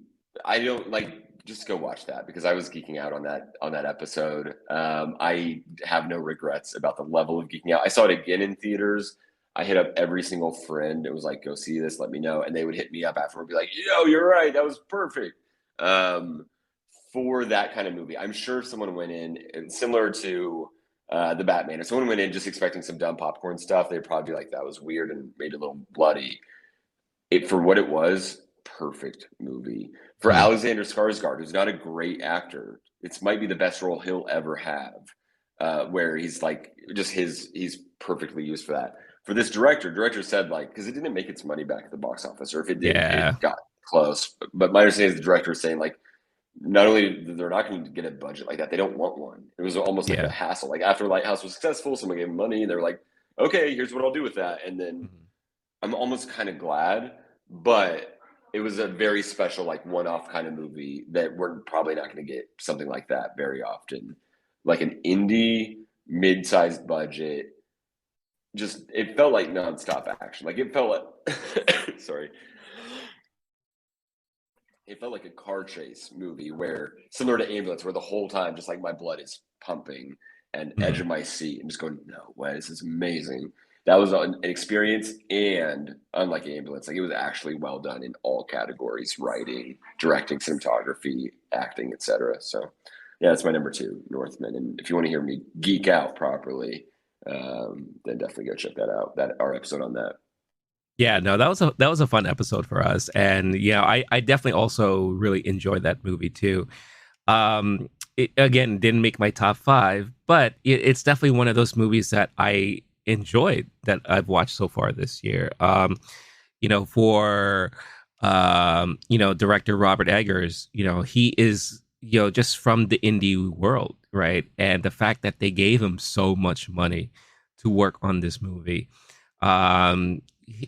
I don't like just go watch that because I was geeking out on that episode. I have no regrets about the level of geeking out. I saw it again in theaters. I hit up every single friend. It was like, go see this, let me know. And they would hit me up after and be like, yo, you're right. That was perfect. Um, for that kind of movie. I'm sure if someone went in similar to the Batman, if someone went in just expecting some dumb popcorn stuff, they'd probably be like, that was weird and made it a little bloody. It for what it was, perfect movie. For Hmm. Alexander Skarsgård, who's not a great actor, it might be the best role he'll ever have. Where he's like just he's perfectly used for that. For this director said like because it didn't make its money back at the box office, or if it did, Yeah. it got close. But my understanding is the director is saying like not only they're not going to get a budget like that, they don't want one. It was almost like a Yeah. hassle. Like after Lighthouse was successful, someone gave them money, and they're like, okay, here's what I'll do with that, and then Mhm. I'm almost kind of glad, but it was a very special, like one-off kind of movie that we're probably not going to get something like that very often. Like an indie, mid-sized budget, just it felt like nonstop action. Like it felt like, sorry, it felt like a car chase movie where similar to Ambulance, where the whole time just like my blood is pumping and edge Mhm. of my seat and just going, no way, this is amazing. That was an experience, and unlike Ambulance, like it was actually well done in all categories: writing, directing, cinematography, acting, etc. So, yeah, that's my number two, Northman. And if you want to hear me geek out properly, then definitely go check that out. That our episode on that. Yeah, no, that was a fun episode for us, and yeah, I definitely also really enjoyed that movie too. It again didn't make my top five, but it's definitely one of those movies that I enjoyed that I've watched so far this year. For director Robert Eggers, he is just from the indie world, right? And the fact that they gave him so much money to work on this movie,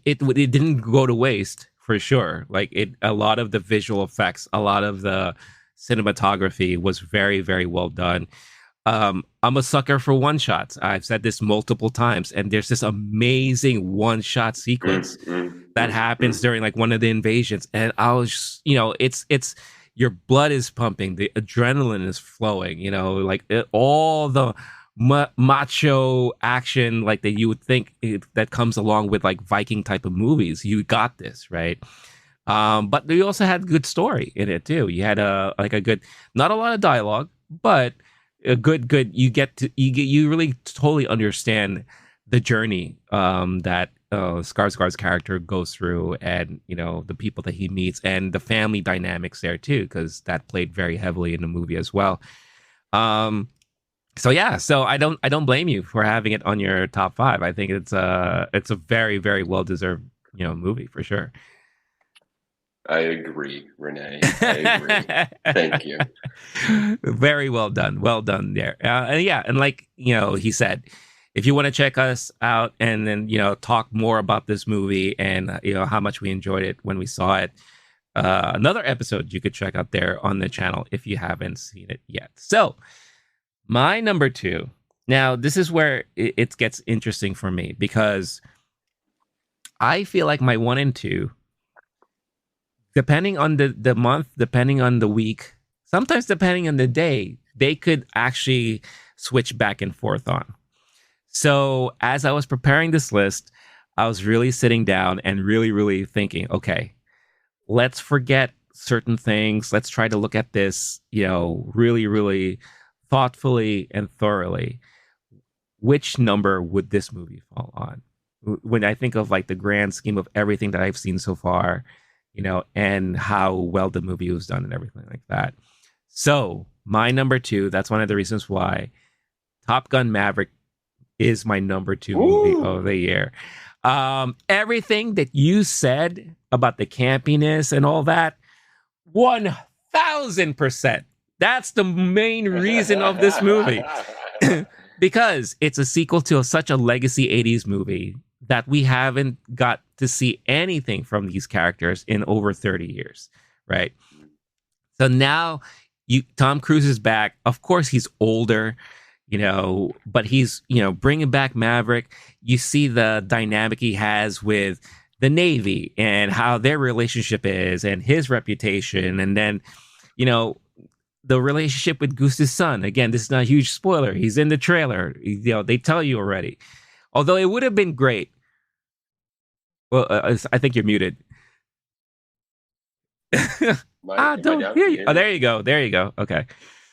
it didn't go to waste for sure. Like a lot of the visual effects, a lot of the cinematography was very, very well done. I'm a sucker for one shots. I've said this multiple times, and there's this amazing one shot sequence that happens during like one of the invasions, and I was, it's your blood is pumping, the adrenaline is flowing, like all the macho action like that you would think that comes along with like Viking type of movies. You got this right. But you also had good story in it too. You had a good, not a lot of dialogue, but a good. You really totally understand the journey that Skarsgård's character goes through, and the people that he meets, and the family dynamics there too, because that played very heavily in the movie as well. Um, so yeah, so I don't blame you for having it on your top five. I think it's a very very well deserved movie for sure. I agree, Renee. I agree. Thank you. Very well done there. And yeah, and like he said, if you want to check us out and then talk more about this movie and how much we enjoyed it when we saw it, another episode you could check out there on the channel if you haven't seen it yet. So my number two. Now this is where it gets interesting for me because I feel like my one and two, depending on the month, depending on the week, sometimes depending on the day, they could actually switch back and forth on. So as I was preparing this list, I was really sitting down and really, really thinking, okay, let's forget certain things. Let's try to look at this, really, really thoughtfully and thoroughly. Which number would this movie fall on? When I think of like the grand scheme of everything that I've seen so far, and how well the movie was done and everything like that. So my number two, that's one of the reasons why Top Gun Maverick is my number two movie Woo! of the year. Everything that you said about the campiness and all that, 1000%. That's the main reason of this movie. Because it's a sequel to such a legacy 80s movie that we haven't got to see anything from these characters in over 30 years, right? So now Tom Cruise is back. Of course, he's older, but he's bringing back Maverick. You see the dynamic he has with the Navy and how their relationship is and his reputation, and then you know the relationship with Goose's son. Again, this is not a huge spoiler. He's in the trailer. They tell you already. Although it would have been great. Well, I think you're muted. I don't hear you. Oh, there you go. There you go. Okay.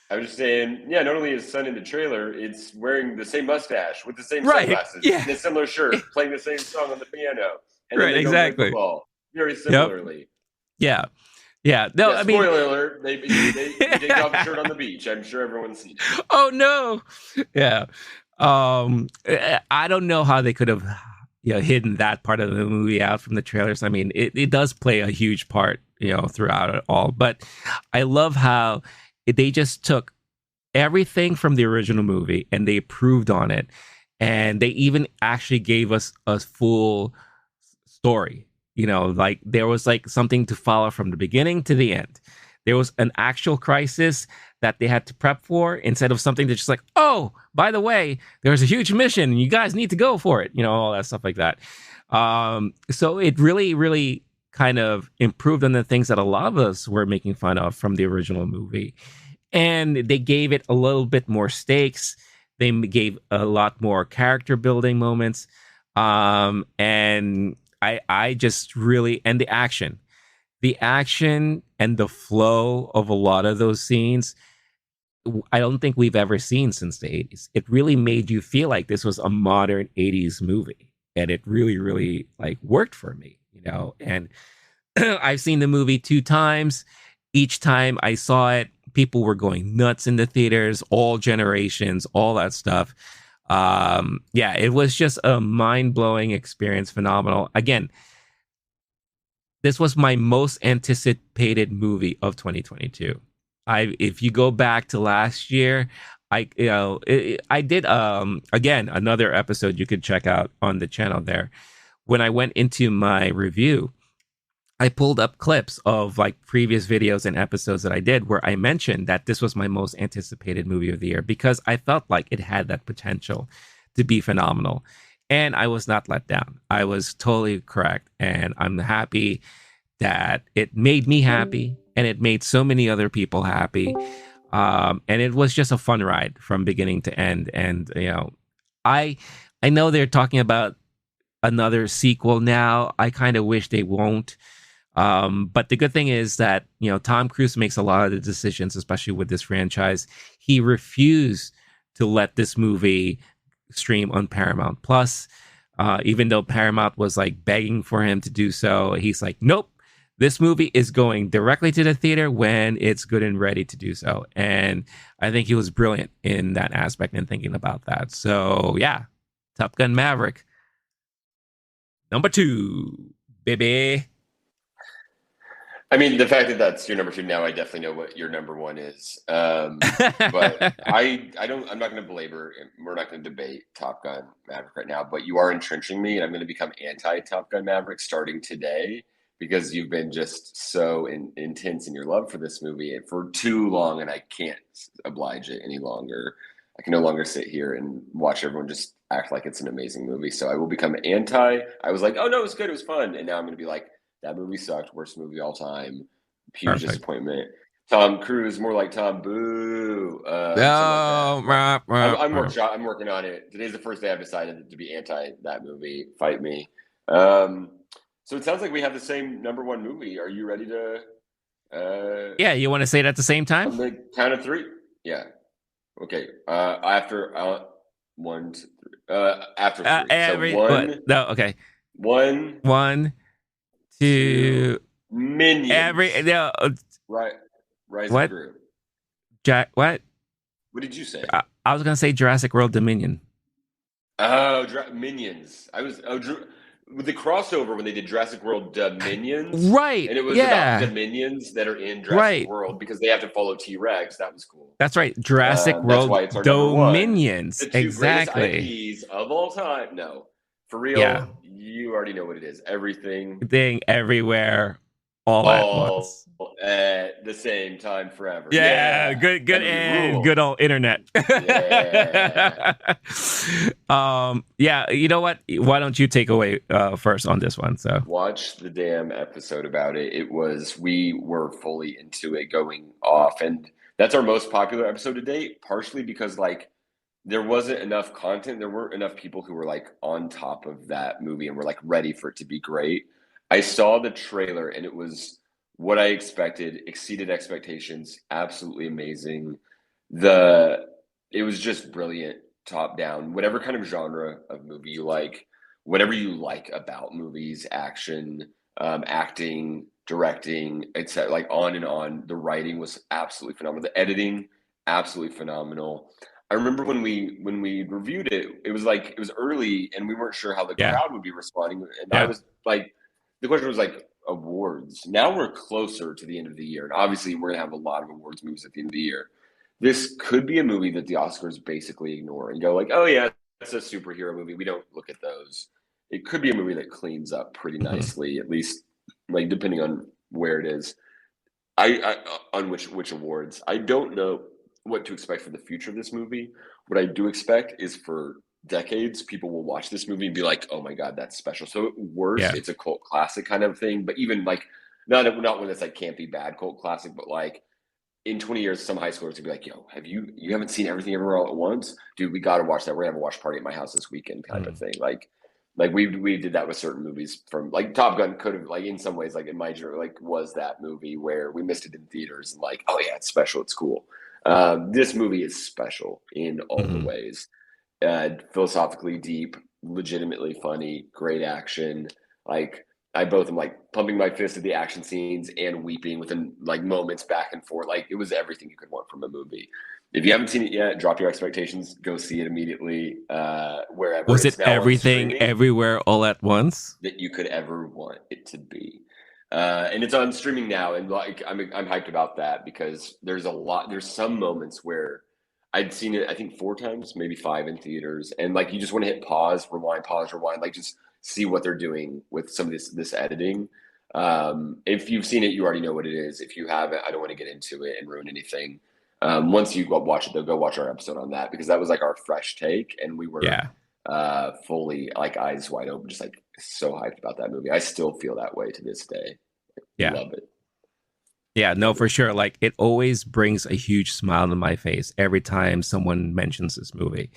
I was just saying, yeah, not only is son in the trailer, it's wearing the same mustache with the same sunglasses, and a similar shirt, playing the same song on the piano. And then they exactly. Go football very similarly. Yep. Yeah. No, I mean, spoiler alert, they take off the shirt on the beach. I'm sure everyone's seen it. Oh no. Yeah. I don't know how they could have hidden that part of the movie out from the trailers. I mean, it does play a huge part, throughout it all. But I love how they just took everything from the original movie and they improved on it. And they even actually gave us a full story. Like there was like something to follow from the beginning to the end. There was an actual crisis that they had to prep for instead of something that's just like, oh, by the way, there's a huge mission and you guys need to go for it. All that stuff like that. So it really, really kind of improved on the things that a lot of us were making fun of from the original movie. And they gave it a little bit more stakes. They gave a lot more character building moments. And I just really, and the action and the flow of a lot of those scenes, I don't think we've ever seen since the 80s. It really made you feel like this was a modern 80s movie. And it really, really like worked for me, and I've seen the movie 2 times. Each time I saw it, people were going nuts in the theaters, all generations, all that stuff. It was just a mind-blowing experience, phenomenal. Again, this was my most anticipated movie of 2022. If you go back to last year, I did again another episode you could check out on the channel there. When I went into my review, I pulled up clips of like previous videos and episodes that I did where I mentioned that this was my most anticipated movie of the year because I felt like it had that potential to be phenomenal. And I was not let down. I was totally correct. And I'm happy that it made me happy and it made so many other people happy. And it was just a fun ride from beginning to end. And, I know they're talking about another sequel now. I kind of wish they won't. But the good thing is that, Tom Cruise makes a lot of the decisions, especially with this franchise. He refused to let this movie stream on Paramount Plus, even though Paramount was like begging for him to do so. He's like, nope, this movie is going directly to the theater when it's good and ready to do so. And I think he was brilliant in that aspect and thinking about that. So yeah, Top Gun Maverick. Number 2, baby. I mean, the fact that that's your number 2 now, I definitely know what your number 1 is. But I'm not going to belabor. We're not going to debate Top Gun Maverick right now. But you are entrenching me, and I'm going to become anti-Top Gun Maverick starting today because you've been just so intense in your love for this movie for too long, and I can't oblige it any longer. I can no longer sit here and watch everyone just act like it's an amazing movie. So I will become anti. I was like, oh no, it was good, it was fun, and now I'm going to be like, that movie sucked. Worst movie all time. Huge disappointment. Tom Cruise, more like Tom Boo. I'm working on it. Today's the first day I've decided to be anti that movie. Fight me. So it sounds like we have the same number 1 movie. Are you ready to? Yeah, you want to say it at the same time? On the count of 3. Yeah. Okay. After 1, 2, 3. After 3. So 1. No. Okay. 1. 2 Minions. Right. Rise what? of Gru. What? What did you say? I was gonna say Jurassic World Dominion. Oh, Minions. With the crossover when they did Jurassic World Dominions. Right. And it was about Dominions that are in Jurassic World because they have to follow T-Rex. That was cool. That's right. Jurassic World Dominions. Exactly. IPs of all time. No. For real. Yeah. You already know what it is. Everything. Everywhere, all at all once. at the same time forever. Yeah, Yeah, good, that good, movie and good ruled. old internet. Yeah. Yeah, you know what? Why don't you take away first on this one? So, Watch the damn episode about it. We were fully into it going off. And that's our most popular episode to date, partially because, like, there wasn't enough content. There weren't enough people who were, like, on top of that movie and were, like, ready for it to be great. I saw the trailer and it was what I expected, exceeded expectations, absolutely amazing. The It was just brilliant, top down, whatever kind of genre of movie you like, whatever you like about movies, action, acting, directing, etc. Like on and on. The writing was absolutely phenomenal. The editing, absolutely phenomenal. I remember when we reviewed it, it was like it was early and we weren't sure how the yeah, crowd would be responding. And I yeah, was like, the question was like awards. Now we're closer to the end of the year, and obviously we're gonna have a lot of awards movies at the end of the year. This could be a movie that the Oscars basically ignore and go like, "Oh yeah, it's a superhero movie. We don't look at those." It could be a movie that cleans up pretty mhm, nicely, at least like depending on where it is. On which awards. I don't know what to expect for the future of this movie. What I do expect is for decades, people will watch this movie and be like, "Oh my god, that's special." So at worst, yeah, it's a cult classic kind of thing. But even like not one that's like can't be bad cult classic, but like in 20 years, some high schoolers will be like, "Yo, you haven't seen Everything Everywhere All at Once, dude? We got to watch that. We're gonna have a watch party at my house this weekend," kind of mhm, thing. Like we did that with certain movies from like Top Gun could have like in some ways like in my journey like was that movie where we missed it in theaters and like, oh yeah, it's special, it's cool. This movie is special in all the mhm. ways. Philosophically deep, legitimately funny, great action. Like I both am like pumping my fist at the action scenes and weeping within like moments back and forth. Like it was everything you could want from a movie. If you haven't seen it yet, drop your expectations. Go see it immediately wherever Was it it's now on everything, streaming everywhere, all at once? that you could ever want it to be. And it's on streaming now, and like I'm hyped about that because there's a lot. There's some moments where I'd seen it, I think 4 times, maybe 5 in theaters, and like you just want to hit pause, rewind, like just see what they're doing with some of this editing. If you've seen it, you already know what it is. If you haven't, I don't want to get into it and ruin anything. Once you go watch it, though, go watch our episode on that because that was like our fresh take, and we were Yeah, fully like eyes wide open, just like so hyped about that movie. I still feel that way to this day. yeah. Love it. Yeah, no, Love for it. sure. Like it always brings a huge smile to my face every time someone mentions this movie.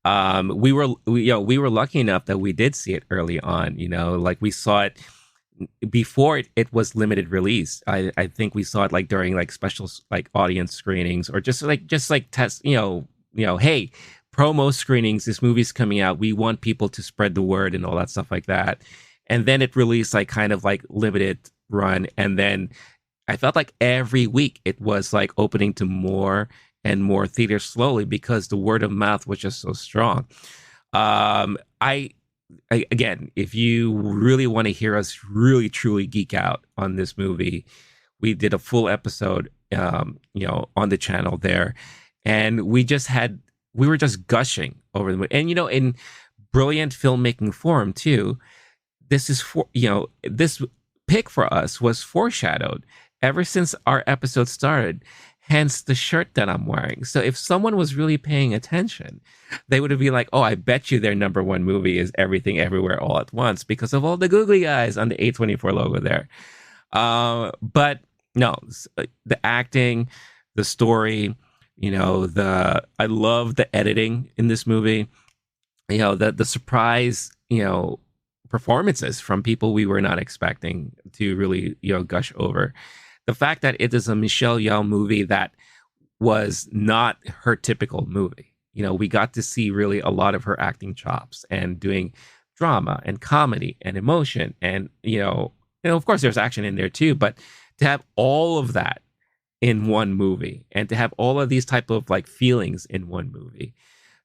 We were lucky enough that we did see it early on. Like we saw it before it was limited release. I think we saw it like during like special like audience screenings or just like test. Hey, promo screenings. This movie's coming out. We want people to spread the word and all that stuff like that. And then it released like kind of like limited run, and then I felt like every week it was like opening to more and more theaters slowly because the word of mouth was just so strong. Um, I, Again, if you really want to hear us really truly geek out on this movie, we did a full episode, on the channel there, and we were just gushing over the movie, and in brilliant filmmaking form too. This pick for us was foreshadowed ever since our episode started, hence the shirt that I'm wearing. So if someone was really paying attention, they would have been like, oh, I bet you their number one movie is Everything Everywhere All at Once because of all the googly eyes on the A24 logo there. But no, the acting, the story, I love the editing in this movie. The surprise, performances from people we were not expecting to really, gush over. The fact that it is a Michelle Yeoh movie that was not her typical movie. We got to see really a lot of her acting chops and doing drama and comedy and emotion and of course there's action in there too, but to have all of that in one movie and to have all of these type of like feelings in one movie,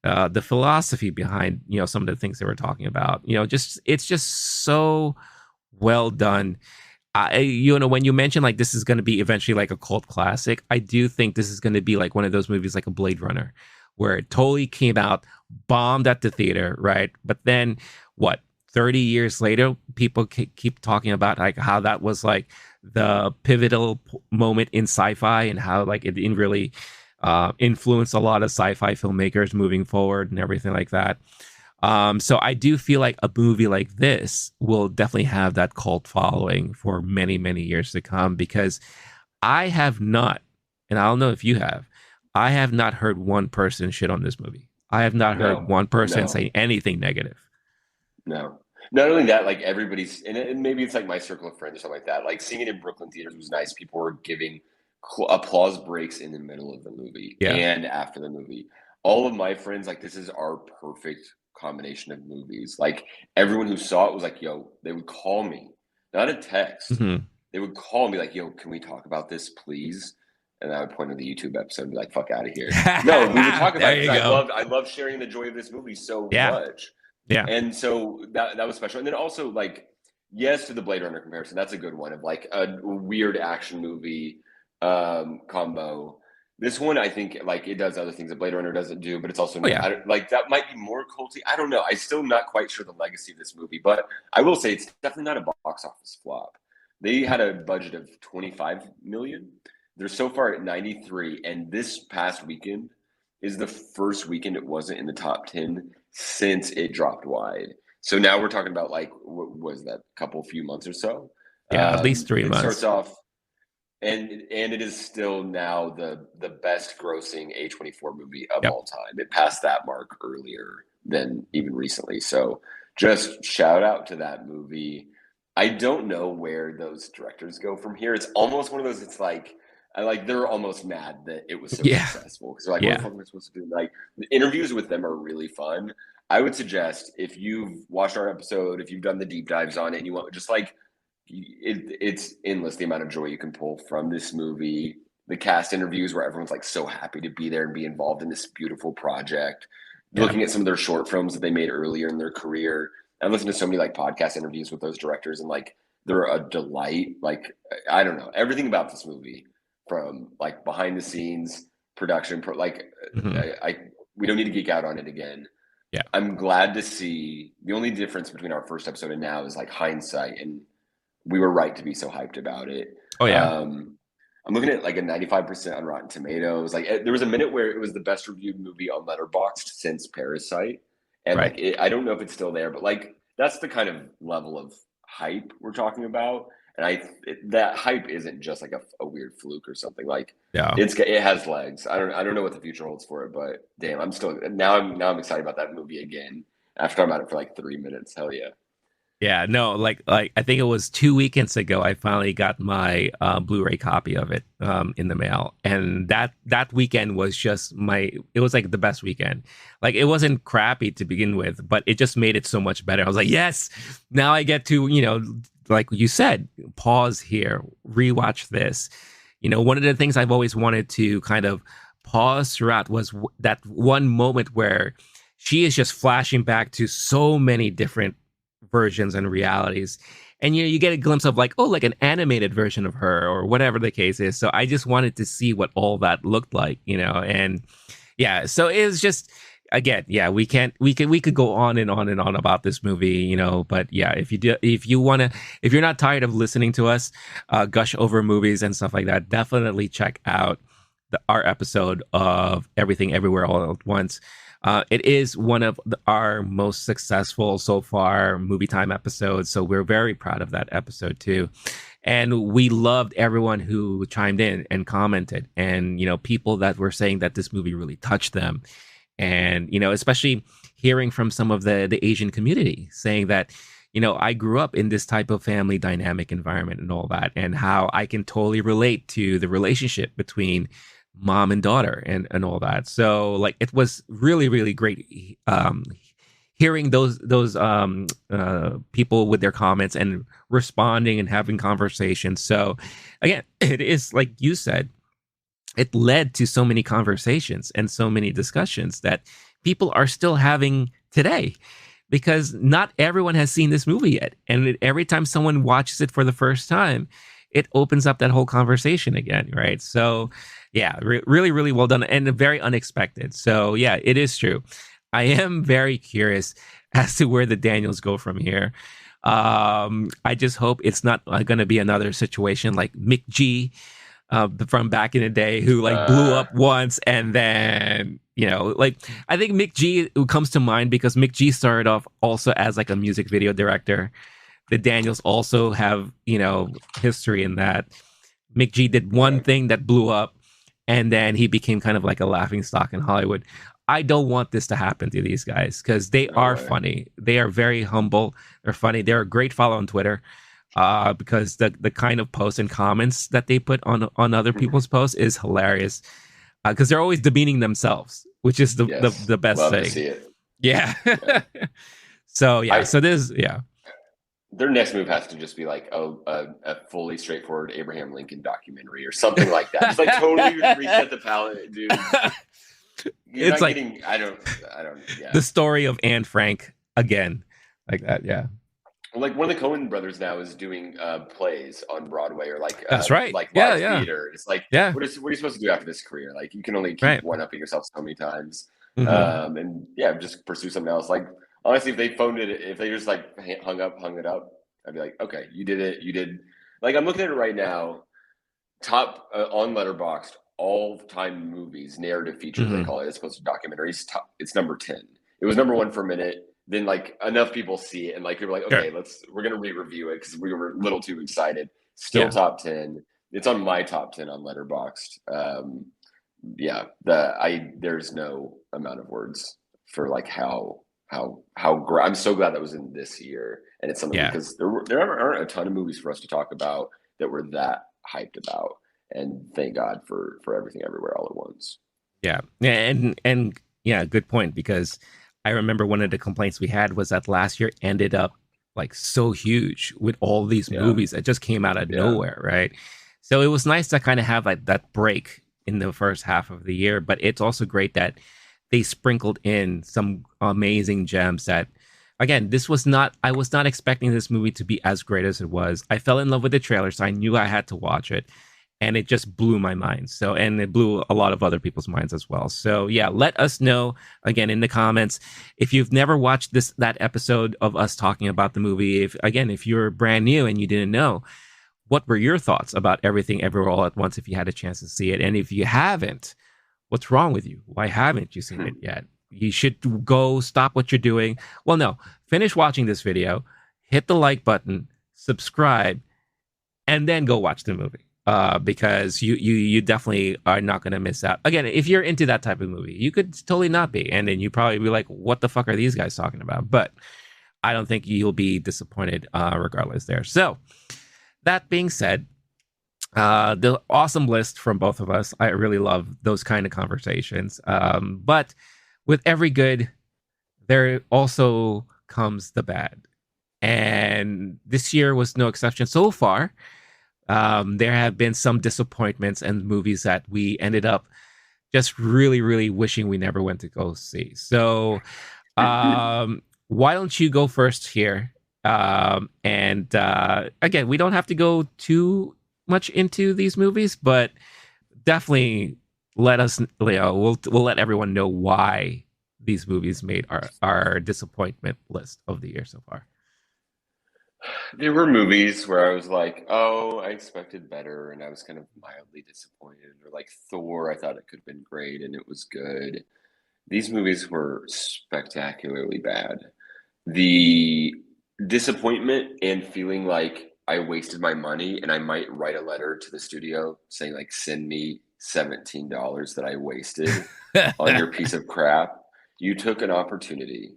the philosophy behind some of the things they were talking about, just it's just so well done. When you mention like this is going to be eventually like a cult classic, I do think this is going to be like one of those movies like a Blade Runner, where it totally came out, bombed at the theater, right? But then what? 30 years later, people keep talking about like how that was like the pivotal moment in sci-fi and how like it really influenced a lot of sci-fi filmmakers moving forward and everything like that. So I do feel like a movie like this will definitely have that cult following for many, many years to come because I have not, and I don't know if you have, I have not heard one person shit on this movie. I have not heard No, one person no, say anything negative. no. Not only that, like everybody's, and maybe it's like my circle of friends or something like that. Like seeing it in Brooklyn theaters was nice. People were giving applause breaks in the middle of the movie Yeah. and after the movie. All of my friends, like, this is our perfect combination of movies. Like, everyone who saw it was like, yo, they would call me, not a text. Hmm. They would call me, like, yo, can we talk about this, please? And I would point to the YouTube episode and be like, fuck out of here. No, we would talk about There it you because go. I love sharing the joy of this movie so Yeah. much. Yeah. And so that was special. And then also, like, yes, to the Blade Runner comparison, that's a good one of like a weird action movie combo. This one, I think, like, it does other things that Blade Runner doesn't do, but it's also Oh yeah. like that might be more culty. I don't know. I'm still not quite sure the legacy of this movie, but I will say it's definitely not a box office flop. They had a budget of 25 million. They're so far at 93, and this past weekend is the first weekend it wasn't in the top 10 since it dropped wide. So now we're talking about, like, what was that, few months or so? Yeah. At least three It starts months. off, and it is still now the best grossing A24 movie of Yep. all time. It passed that mark earlier than even recently. So just shout out to that movie. I don't know where those directors go from here. It's almost one of those. It's like they're almost mad that it was so Yeah. successful because they're like, what the Yeah. fuck am I supposed to do? Like, the interviews with them are really fun. I would suggest, if you've watched our episode, if you've done the deep dives on it, and you want just like it's endless the amount of joy you can pull from this movie. The cast interviews where everyone's like so happy to be there and be involved in this beautiful project. Yeah. Looking at some of their short films that they made earlier in their career. I've listened to so many like podcast interviews with those directors, and like they're a delight. Like, I don't know, everything about this movie, from like behind the scenes production, Hmm. we don't need to geek out on it again. Yeah. I'm glad to see the only difference between our first episode and now is like hindsight, and we were right to be so hyped about it. Oh yeah. I'm looking at like a 95% on Rotten Tomatoes. Like, there was a minute where it was the best reviewed movie on Letterboxd since Parasite, and Right. like I don't know if it's still there, but like that's the kind of level of hype we're talking about. And that hype isn't just like a weird fluke or something. Like, Yeah. it has legs. I don't know what the future holds for it, but damn, I'm excited about that movie again after talking about it for like 3 minutes. Hell yeah. Yeah, no, like I think it was 2 weekends ago. I finally got my Blu-ray copy of it in the mail, and that weekend was just it was like the best weekend. Like, it wasn't crappy to begin with, but it just made it so much better. I was like, yes, now I get to, like you said, pause here, rewatch this. One of the things I've always wanted to kind of pause throughout was that one moment where she is just flashing back to so many different versions and realities, and you get a glimpse of like, oh, like an animated version of her or whatever the case is. So I just wanted to see what all that looked like, and yeah, so it was just, again, yeah, we could go on and on and on about this movie, but yeah, if you're not tired of listening to us gush over movies and stuff like that, definitely check out our episode of Everything Everywhere All at Once. It is one of our most successful so far movie time episodes, so we're very proud of that episode too. And we loved everyone who chimed in and commented, and people that were saying that this movie really touched them, and especially hearing from some of the Asian community saying that, I grew up in this type of family dynamic environment and all that, and how I can totally relate to the relationship between mom and daughter and all that. So like, it was really, really great hearing those people with their comments and responding and having conversations. So again, it is like you said, it led to so many conversations and so many discussions that people are still having today, because not everyone has seen this movie yet, and every time someone watches it for the first time, it opens up that whole conversation again, right? So yeah, really, really well done, and very unexpected. So yeah, it is true. I am very curious as to where the Daniels go from here. I just hope it's not going to be another situation like Mick G from back in the day who like blew Uh, up once and then like I think Mick G comes to mind because Mick G started off also as like a music video director. The Daniels also have history in that. Mick G did one yeah, thing that blew up, and then he became kind of like a laughing stock in Hollywood. I don't want this to happen to these guys because they no are way. funny. They are very humble. They're funny. They're a great follow on Twitter because the kind of posts and comments that they put on other people's posts is hilarious because they're always demeaning themselves, which is Yes, the best love to thing. see it. Yeah. Yeah, So yeah. I So this yeah. their next move has to just be like a fully straightforward Abraham Lincoln documentary or something like that. Just like totally reset the palette, dude. You're It's not like getting. I don't. Yeah. the story of Anne Frank again, like that. Yeah, Like one of the Coen brothers now is doing plays on Broadway or that's right. like Yeah, live yeah, theater. It's like yeah. what are you supposed to do after this career? Like you can only keep Right. one upping yourself so many times, Hmm. and yeah, just pursue something else. Like honestly, if they phoned it, if they just like hung it up, I'd be like, okay, you did it. You did. Like I'm looking at it right now. Top on Letterboxd all time movies, narrative features they Hmm. call it, as opposed to documentaries. It's number 10. It was number 1 for a minute. Then like enough people see it, and like people are like, Sure. okay, we're gonna re-review it because we were a little too excited. Still Yeah. top 10. It's on my top 10 on Letterboxd. Yeah, there's no amount of words for like I'm so glad that was in this year, and it's something Yeah. because there aren't a ton of movies for us to talk about that we're that hyped about, and thank God for everything everywhere all at once. Yeah. And yeah, good point because I remember one of the complaints we had was that last year ended up like so huge with all these Yeah, movies that just came out of yeah. nowhere, right? So it was nice to kind of have like that break in the first half of the year, but it's also great that they sprinkled in some amazing gems that again, this was not I was not expecting this movie to be as great as it was. I fell in love with the trailer, so I knew I had to watch it and it just blew my mind. So, and it blew a lot of other people's minds as well. So, yeah, let us know again in the comments if you've never watched that episode of us talking about the movie. If you're brand new and you didn't know, what were your thoughts about everything everywhere all at once if you had a chance to see it? And if you haven't, what's wrong with you? Why haven't you seen it yet? You should go stop what you're doing. Well, no, finish watching this video, hit the like button, subscribe, and then go watch the movie because you definitely are not going to miss out. Again, if you're into that type of movie, you could totally not be, and then you probably be like, "What the fuck are these guys talking about?" But I don't think you'll be disappointed regardless. There. So that being said, the awesome list from both of us. I really love those kind of conversations. But with every good, there also comes the bad, and this year was no exception so far. There have been some disappointments and movies that we ended up just really, really wishing we never went to go see. So, why don't you go first here? And again, we don't have to go too much into these movies, but definitely let us, we'll let everyone know why these movies made our disappointment list of the year so far. There were movies where I was like, oh, I expected better, and I was kind of mildly disappointed. Or like Thor, I thought it could have been great, and it was good. These movies were spectacularly bad. The disappointment and feeling like I wasted my money, and I might write a letter to the studio saying, like, send me $17 that I wasted on your piece of crap. You took an opportunity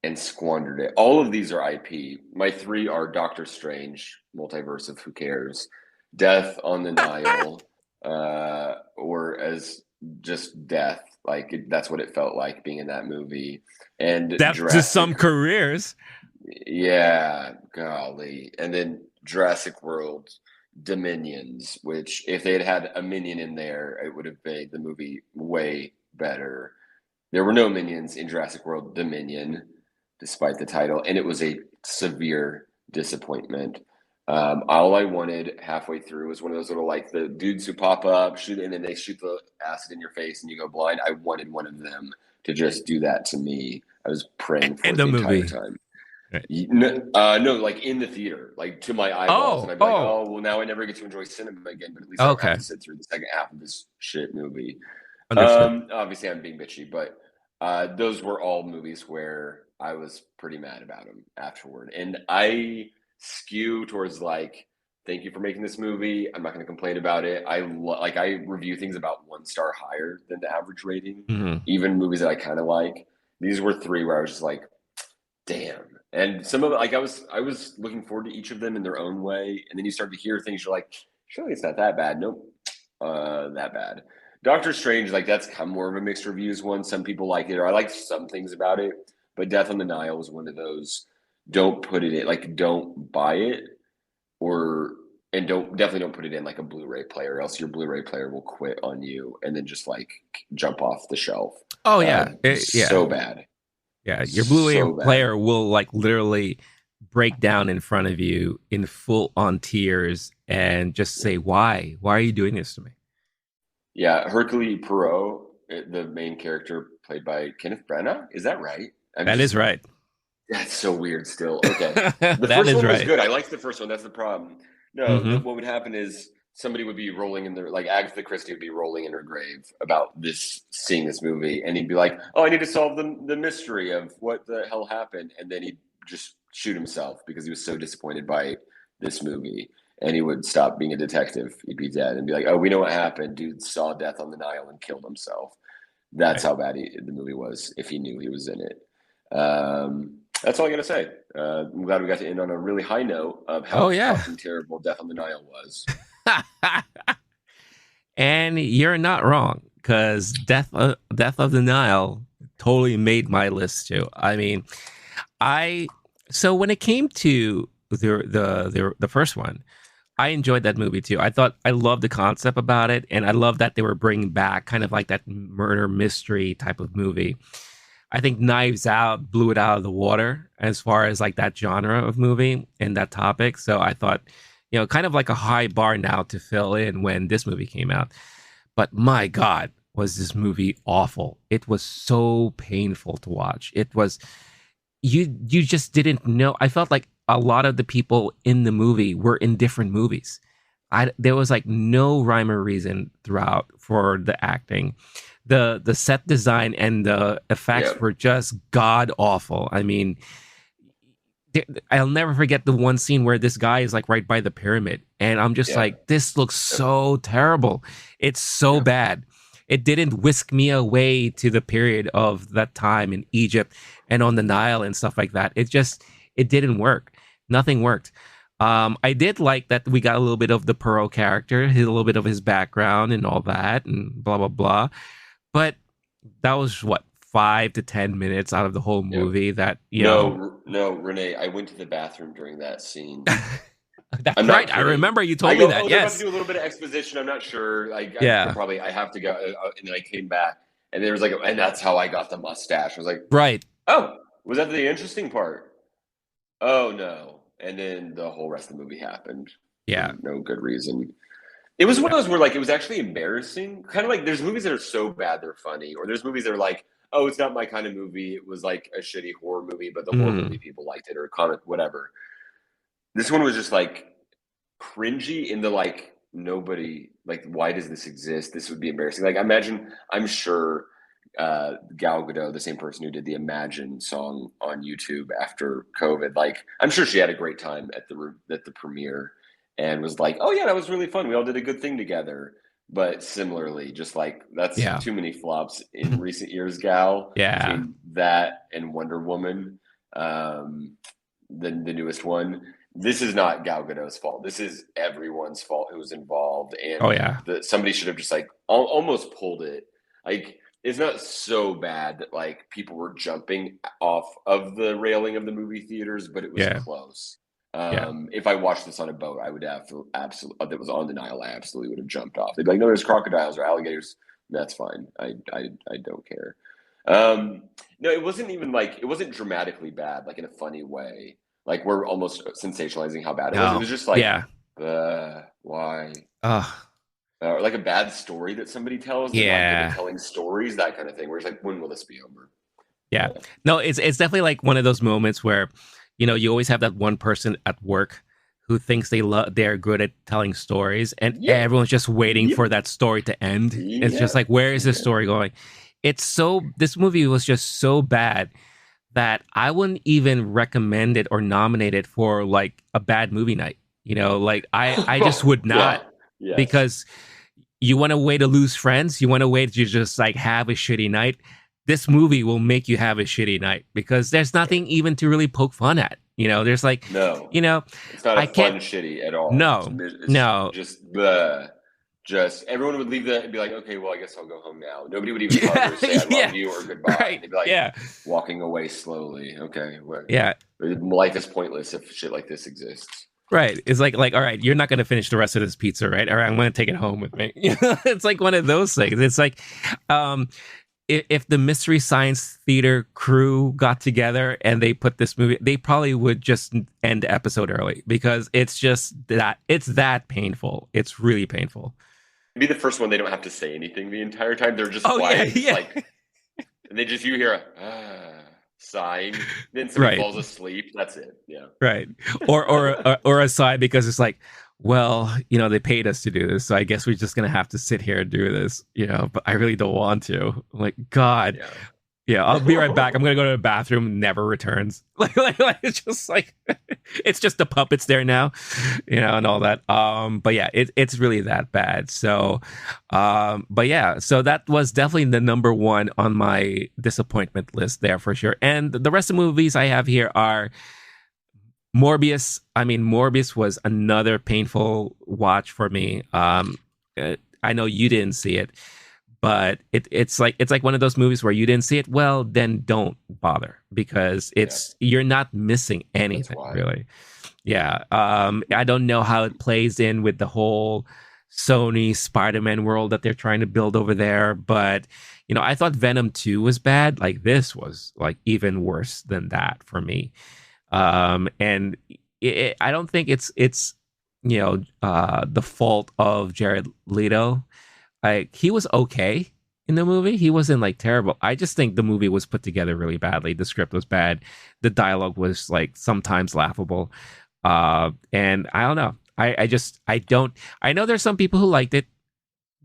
and squandered it. All of these are IP. My three are Doctor Strange, Multiverse of Who Cares, Death on the Nile, or as just death. Like that's what it felt like being in that movie. And Death to Jurassic, some careers. yeah, golly. And then Jurassic World Dominions, which if they had had a minion in there, it would have made the movie way better. There were no minions in Jurassic World Dominion, despite the title, and it was a severe disappointment. All I wanted halfway through was one of those little like the dudes who pop up, shoot, and then they shoot the acid in your face and you go blind. I wanted one of them to just do that to me. I was praying for In it the the entire movie. time. Right. No, like in the theater, like to my eyeballs, and Oh, I'd be like, oh, oh, well, now I never get to enjoy cinema again. But at least I don't have okay, to sit through the second half of this shit movie. understood. Obviously, I'm being bitchy, but those were all movies where I was pretty mad about them afterward, and I skew towards like, thank you for making this movie. I'm not going to complain about it. I review things about 1 star higher than the average rating, Hmm. even movies that I kind of like. These were three where I was just like, damn. And some of it, like I was looking forward to each of them in their own way, and then you start to hear things. You're like, surely it's not that bad. Nope, that bad. Doctor Strange, like that's kind of more of a mixed reviews one. Some people like it, or I like some things about it, but Death on the Nile was one of those. Don't put it in, like, don't buy it, or and don't put it in like a Blu-ray player, or else your Blu-ray player will quit on you and then just like jump off the shelf. Oh yeah, yeah, So bad, yeah. Your Blu-ray so bad. player will like literally break down in front of you in full on tears and just say, "Why? Why are you doing this to me?" Yeah, Hercule Poirot, the main character played by Kenneth Branagh. Is that right? I'm That is just right. That's so weird. Still, okay. The That first is one was right. good. I liked the first one. That's the problem. No, Hmm. what would happen is somebody would be rolling in their like Agatha Christie would be rolling in her grave about seeing this movie, and he'd be like, "Oh, I need to solve the mystery of what the hell happened," and then he'd just shoot himself because he was so disappointed by this movie. And he would stop being a detective. He'd be dead and be like, "Oh, we know what happened. Dude saw Death on the Nile and killed himself." That's Right. how bad the movie was if he knew he was in it. That's all I got to say. I'm glad we got to end on a really high note of Oh how yeah. fucking terrible Death on the Nile was. And you're not wrong because Death of the Nile totally made my list too. I mean, I so when it came to the first one, I enjoyed that movie too. I thought I loved the concept about it, and I love that they were bringing back kind of like that murder mystery type of movie. I think Knives Out blew it out of the water as far as like that genre of movie and that topic. So I thought, kind of like a high bar now to fill in when this movie came out. But my God, was this movie awful? It was so painful to watch. It was you just didn't know. I felt like a lot of the people in the movie were in different movies. There was like no rhyme or reason throughout for the acting. The set design and the Yeah, effects were just god awful. I mean, I'll never forget the one scene where this guy is like right by the pyramid, and I'm just yeah, like, this looks so terrible. It's so yeah, bad. It didn't whisk me away to the period of that time in Egypt and on the Nile and stuff like that. It didn't work. Nothing worked. I did like that we got a little bit of the Pearl character, a little bit of his background and all that, and blah blah blah. But that was what 5 to 10 minutes out of the whole yeah. movie. That No, Renee. I went to the bathroom during that scene. I'm That's not right. I kidding. remember you I told me go, that. oh, they're about to Yes. do a little bit of exposition. I'm not sure. I could Yeah. probably, I have to go. And then I came back, and there was like, and that's how I got the mustache. I was like, Right. oh, was that the interesting part? Oh no. And then the whole rest of the movie happened for Yeah. no good reason. It was one Yeah. of those where like it was actually embarrassing. Kind of like there's movies that are so bad they're funny, or there's movies that are like, oh, it's not my kind of movie. It was like a shitty horror movie, but the horror movie Mm. people liked it, or a comic, whatever. This one was just like cringy in the like nobody like why does this exist? This would be embarrassing. Like imagine, I'm sure Gal Gadot, the same person who did the Imagine song on YouTube after COVID, like I'm sure she had a great time at the premiere and was like, "Oh yeah, that was really fun. We all did a good thing together." But similarly, just like that's Yeah. too many flops in recent years, Gal, Yeah. between that and Wonder Woman, um, the newest one. This is not Gal Gadot's fault. This is everyone's fault who was involved, Oh and yeah. somebody should have just like almost pulled it. Like it's not so bad that like people were jumping off of the railing of the movie theaters, but it was Yeah. close. Yeah. If I watched this on a boat, I would have absolutely. That was on the Nile. I absolutely would have jumped off. They'd be like, "No, there's crocodiles or alligators." That's fine. I don't care. No, it wasn't even like it wasn't dramatically bad, like in a funny way. Like we're almost sensationalizing how bad it was. It No. was just like, Yeah. why? Oh. Or like a bad story that somebody tells. They're not good at Yeah. telling stories, that kind of thing. Where it's like, when will this be over? Yeah. Yeah, No, it's definitely like one of those moments where, you always have that one person at work who thinks they're good at telling stories, and Yep. everyone's just waiting Yep. for that story to end. It's just Yep. like, where is this Yep. story going? This movie was just so bad that I wouldn't even recommend it or nominate it for like a bad movie night. Like I just would not, Yeah. Yes. because you want a way to lose friends, you want a way to just like have a shitty night. This movie will make you have a shitty night because there's nothing even to really poke fun at. There's like, No. you know, It's not a I fun can't. shitty at all. No, It's no. just the just everyone would leave that and be like, okay, well, I guess I'll go home now. Nobody would even hug Yeah, or say I yeah, love you or goodbye. right. They'd be like Yeah, walking away slowly. Okay, yeah. life is pointless if shit like this exists. Right. It's like, all right, you're not going to finish the rest of this pizza, right? All right, I'm going to take it home with me. It's like one of those things. It's like, um, if the Mystery Science Theater crew got together and they put this movie, they probably would just end the episode early because it's that painful. It's really painful. Be the first one. They don't have to say anything the entire time. They're just Oh quiet, yeah, like, and you hear a sighing. Then somebody right, falls asleep. That's it. Yeah. right. Or aside because it's like, well, they paid us to do this, so I guess we're just gonna have to sit here and do this, but I really don't want to. Like, God, Yeah. yeah, I'll be right back. I'm gonna go to the bathroom. Never returns. Like it's just like it's just the puppets there now, and all that. But yeah, it's really that bad. So, but yeah, so that was definitely the number one on my disappointment list there for sure. And the rest of the movies I have here are Morbius. I mean, Morbius was another painful watch for me. I know you didn't see it, but it's like one of those movies where you didn't see it. Well, then don't bother because you're not missing anything really. Yeah. I don't know how it plays in with the whole Sony Spider-Man world that they're trying to build over there, but I thought Venom 2 was bad. Like this was like even worse than that for me. And I don't think it's the fault of Jared Leto. Like he was okay in the movie. He wasn't like terrible. I just think the movie was put together really badly. The script was bad. The dialogue was like sometimes laughable. And I don't know. I don't. I know there's some people who liked it,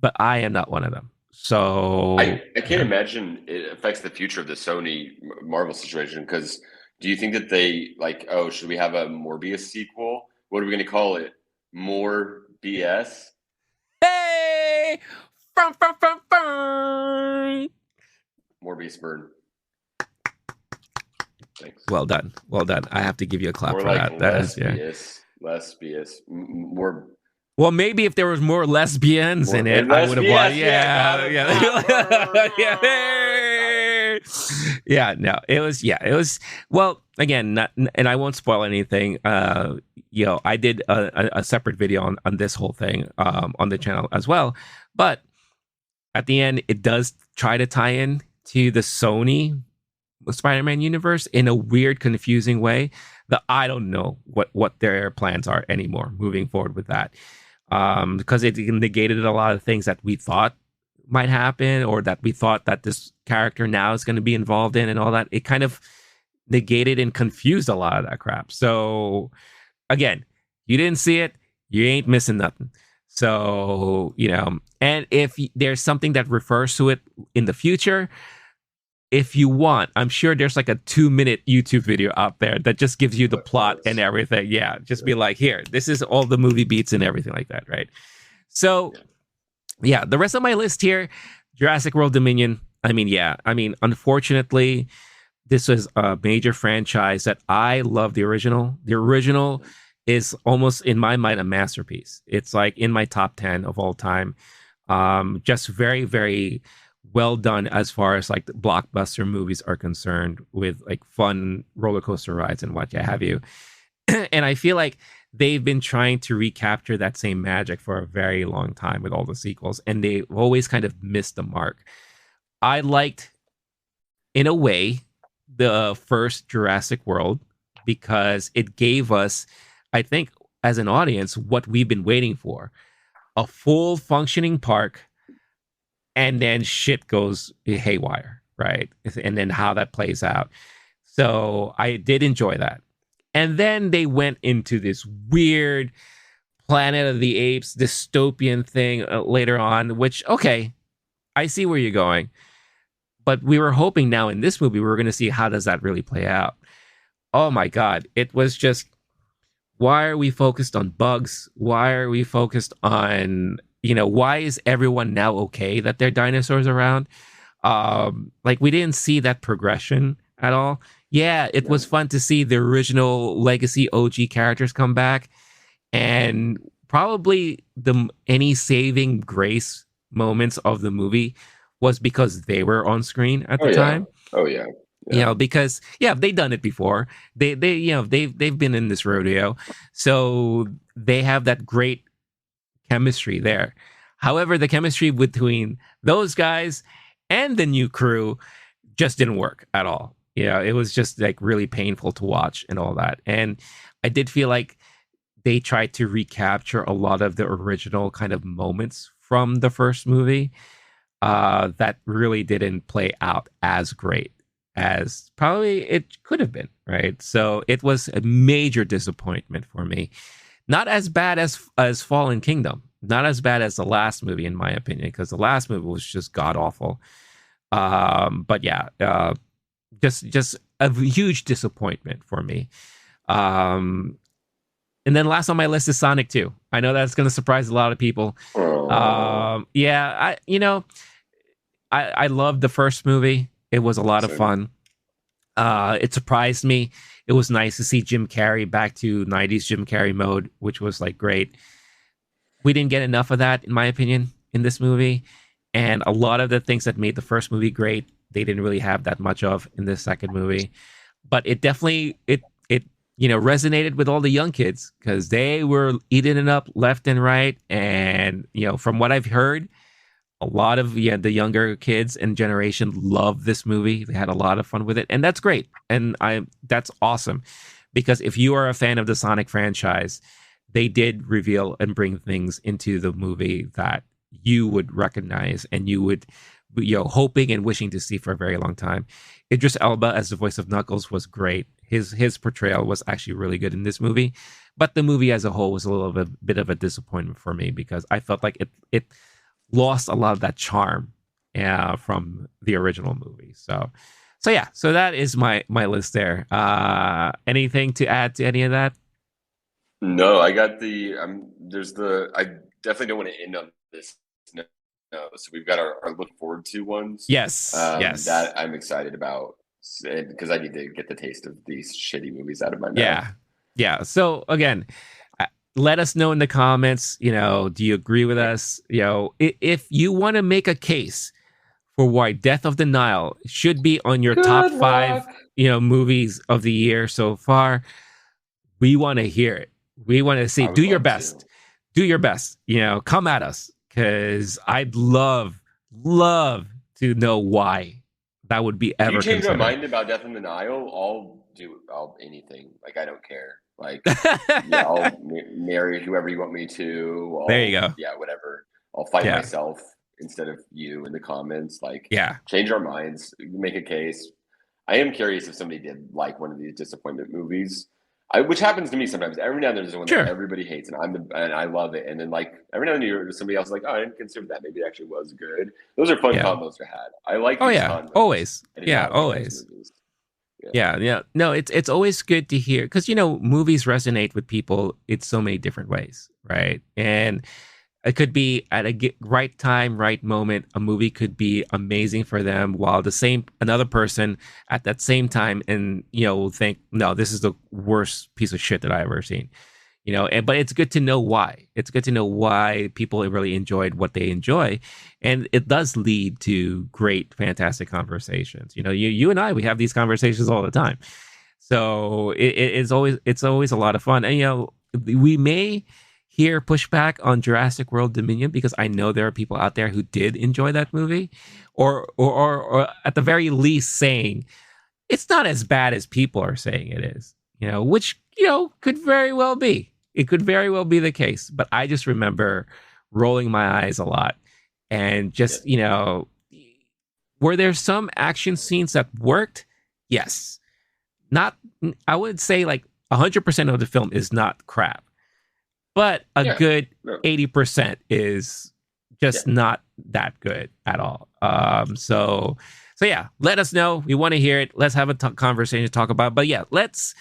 but I am not one of them. So I can't imagine it affects the future of the Sony Marvel situation because do you think that they like, oh, should we have a Morbius sequel? What are we going to call it? More BS? Hey! Morbius burn. Thanks. Well done. Well done. I have to give you a clap More for like that. That is, yeah. less BS, more. Well, maybe if there was more lesbians in it, I would have won. Yeah, yeah. Yeah, no, it was. Well, again, and I won't spoil anything. I did a separate video on this whole thing on the channel as well. But at the end, it does try to tie in to the Sony Spider-Man universe in a weird, confusing way that I don't know what their plans are anymore moving forward with that. Because it negated a lot of things that we thought might happen or that we thought that this character now is going to be involved in and all that. It kind of negated and confused a lot of that crap. So again, you didn't see it, you ain't missing nothing. So, and if there's something that refers to it in the future, if you want, I'm sure there's like a 2-minute YouTube video out there that just gives you the plot and everything. Yeah. Just be like, here, this is all the movie beats and everything like that. Right. So yeah, the rest of my list here, Jurassic World Dominion. Unfortunately, this was a major franchise that I love the original. The original is almost in my mind a masterpiece. It's like in my top 10 of all time. Just very, very well done as far as like the blockbuster movies are concerned with like fun roller coaster rides and what have you. And I feel like they've been trying to recapture that same magic for a very long time with all the sequels, and they've always kind of missed the mark. I liked, in a way, the first Jurassic World because it gave us, I think, as an audience, what we've been waiting for. A full functioning park, and then shit goes haywire, right? And then how that plays out. So I did enjoy that. And then they went into this weird Planet of the Apes dystopian thing later on, which, okay, I see where you're going. But we were hoping now in this movie, we were going to see how does that really play out. Oh my God. It was just, why are we focused on bugs? Why are we focused on, why is everyone now okay that there are dinosaurs around? Like we didn't see that progression at all. Yeah, it was fun to see the original legacy OG characters come back, and probably the any saving grace moments of the movie was because they were on screen at Oh the yeah. time. Oh yeah. Yeah. Because they've done it before. They've been in this rodeo, so they have that great chemistry there. However, the chemistry between those guys and the new crew just didn't work at all. It was just like really painful to watch and all that. And I did feel like they tried to recapture a lot of the original kind of moments from the first movie that really didn't play out as great as probably it could have been, right? So it was a major disappointment for me. Not as bad as Fallen Kingdom, not as bad as the last movie, in my opinion, because the last movie was just god awful. But yeah, just a huge disappointment for me. And then last on my list is Sonic 2. I know that's going to surprise a lot of people. Yeah, I loved the first movie. It was a lot of fun. It surprised me. It was nice to see Jim Carrey back to 90s Jim Carrey mode, which was like great. We didn't get enough of that, in my opinion, in this movie. And a lot of the things that made the first movie great, they didn't really have that much of in the second movie. But it definitely it resonated with all the young kids because they were eating it up left and right. And from what I've heard, a lot of the younger kids and generation love this movie. They had a lot of fun with it, and that's great. And that's awesome because if you are a fan of the Sonic franchise, they did reveal and bring things into the movie that you would recognize and you would hoping and wishing to see for a very long time. Idris Elba as the voice of Knuckles was great. His portrayal was actually really good in this movie, but the movie as a whole was a little bit of a disappointment for me because I felt like it lost a lot of that charm from the original movie. So that is my list there. Anything to add to any of that? No, I got I definitely don't want to end on this. No, so we've got our look forward to ones. Yes. That I'm excited about because I need to get the taste of these shitty movies out of my mouth. Yeah. So again, let us know in the comments, do you agree with us? If you want to make a case for why Death of the Nile should be on your top 5, movies of the year so far, we want to hear it. We want to see, do your best. Do your best, come at us because I'd love to know why that would be ever considered. If you change my mind about Death in the Nile, I'll anything. Like, I don't care. Like, I'll marry whoever you want me to. There you go. Yeah, whatever. I'll fight myself instead of you in the comments. Like, change our minds, make a case. I am curious if somebody did like one of these disappointment movies, which happens to me sometimes. Every now and then there's one that everybody hates, and I love it. And then like every now and then somebody else is like, oh, I didn't consider that. Maybe it actually was good. Those are fun combos to have. I like. Combos. Always. Always. Yeah. No, it's always good to hear because movies resonate with people in so many different ways, right? And it could be at a right time, right moment. A movie could be amazing for them, while another person at that same time and will think, no, this is the worst piece of shit that I've ever seen. But it's good to know why. It's good to know why people really enjoyed what they enjoy, and it does lead to great, fantastic conversations. You and I, we have these conversations all the time, so it's always a lot of fun. And we may hear pushback on Jurassic World Dominion because I know there are people out there who did enjoy that movie, or at the very least saying it's not as bad as people are saying it is. Which could very well be. It could very well be the case, but I just remember rolling my eyes a lot and just, were there some action scenes that worked? Yes. Not, I would say like 100% of the film is not crap, but a Yeah. good No. 80% is just not that good at all. So yeah, let us know. We want to hear it. Let's have a conversation to talk about it. But yeah, let's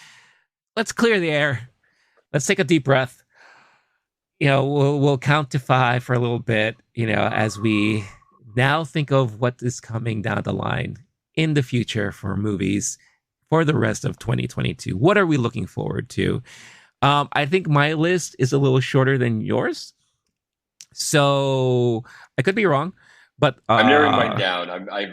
clear the air. Let's take a deep breath. We'll count to 5 for a little bit, as we now think of what is coming down the line in the future for movies for the rest of 2022. What are we looking forward to? I think my list is a little shorter than yours, so I could be wrong, but I'm narrowing mine down. I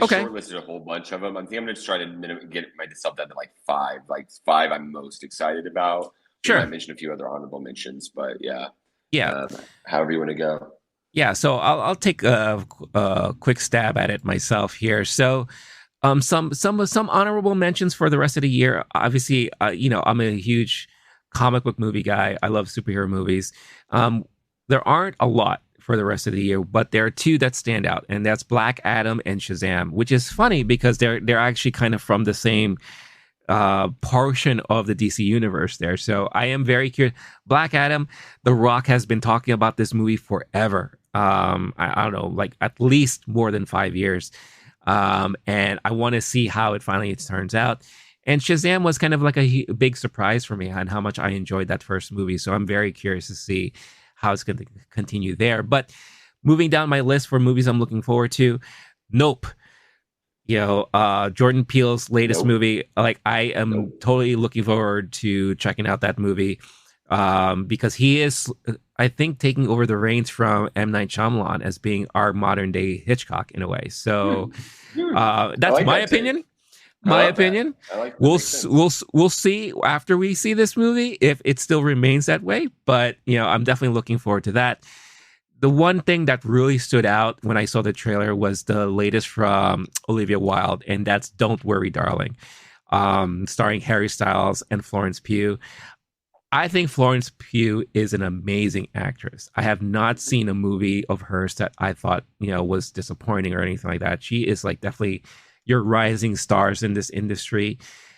okay, shortlisted a whole bunch of them. I think I'm going to try to get myself down to like 5. Like 5, I'm most excited about. We might sure, mention a few other honorable mentions, but yeah, yeah, however you want to go. yeah. So I'll take a quick stab at it myself here. So some honorable mentions for the rest of the year. Obviously, I'm a huge comic book movie guy. I love superhero movies. There aren't a lot for the rest of the year, but there are 2 that stand out, and that's Black Adam and Shazam, which is funny because they're actually kind of from the same portion of the DC universe there. So I am very curious. Black Adam, The Rock has been talking about this movie forever. I don't know, like at least more than 5 years. And I want to see how it finally turns out. And Shazam was kind of like a big surprise for me on how much I enjoyed that first movie. So I'm very curious to see how it's going to continue there. But moving down my list for movies I'm looking forward to, Nope. Jordan Peele's latest movie. Like, I am totally looking forward to checking out that movie, because he is, I think, taking over the reins from M. Night Shyamalan as being our modern day Hitchcock in a way. So that's like my that opinion. take. My opinion. We'll see after we see this movie if it still remains that way. But I'm definitely looking forward to that. The one thing that really stood out when I saw the trailer was the latest from Olivia Wilde, and that's "Don't Worry, Darling," starring Harry Styles and Florence Pugh. I think Florence Pugh is an amazing actress. I have not seen a movie of hers that I thought, was disappointing or anything like that. She is like definitely your rising stars in this industry.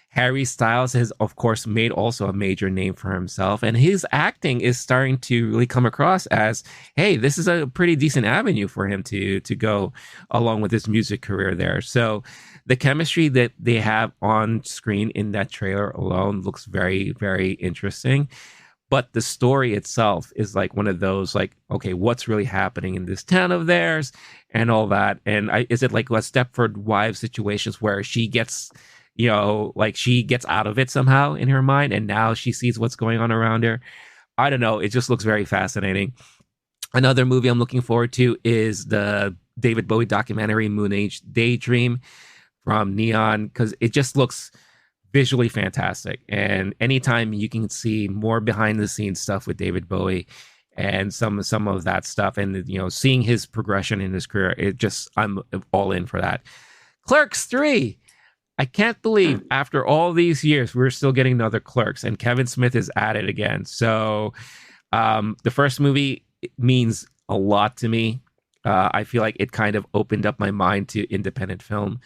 Harry Styles has, of course, made also a major name for himself, and his acting is starting to really come across as, hey, this is a pretty decent avenue for him to go along with his music career there. So the chemistry that they have on screen in that trailer alone looks very, very interesting. But the story itself is like one of those, like, okay, what's really happening in this town of theirs and all that? And is it like a Stepford Wives situations where she gets, like she gets out of it somehow in her mind, and now she sees what's going on around her? I don't know. It just looks very fascinating. Another movie I'm looking forward to is the David Bowie documentary Moon Age Daydream from Neon, because it just looks visually fantastic. And anytime you can see more behind the scenes stuff with David Bowie and some of that stuff, and seeing his progression in his career, I'm all in for that. Clerks 3. I can't believe after all these years we're still getting another Clerks, and Kevin Smith is at it again. So the first movie means a lot to me. I feel like it kind of opened up my mind to independent film.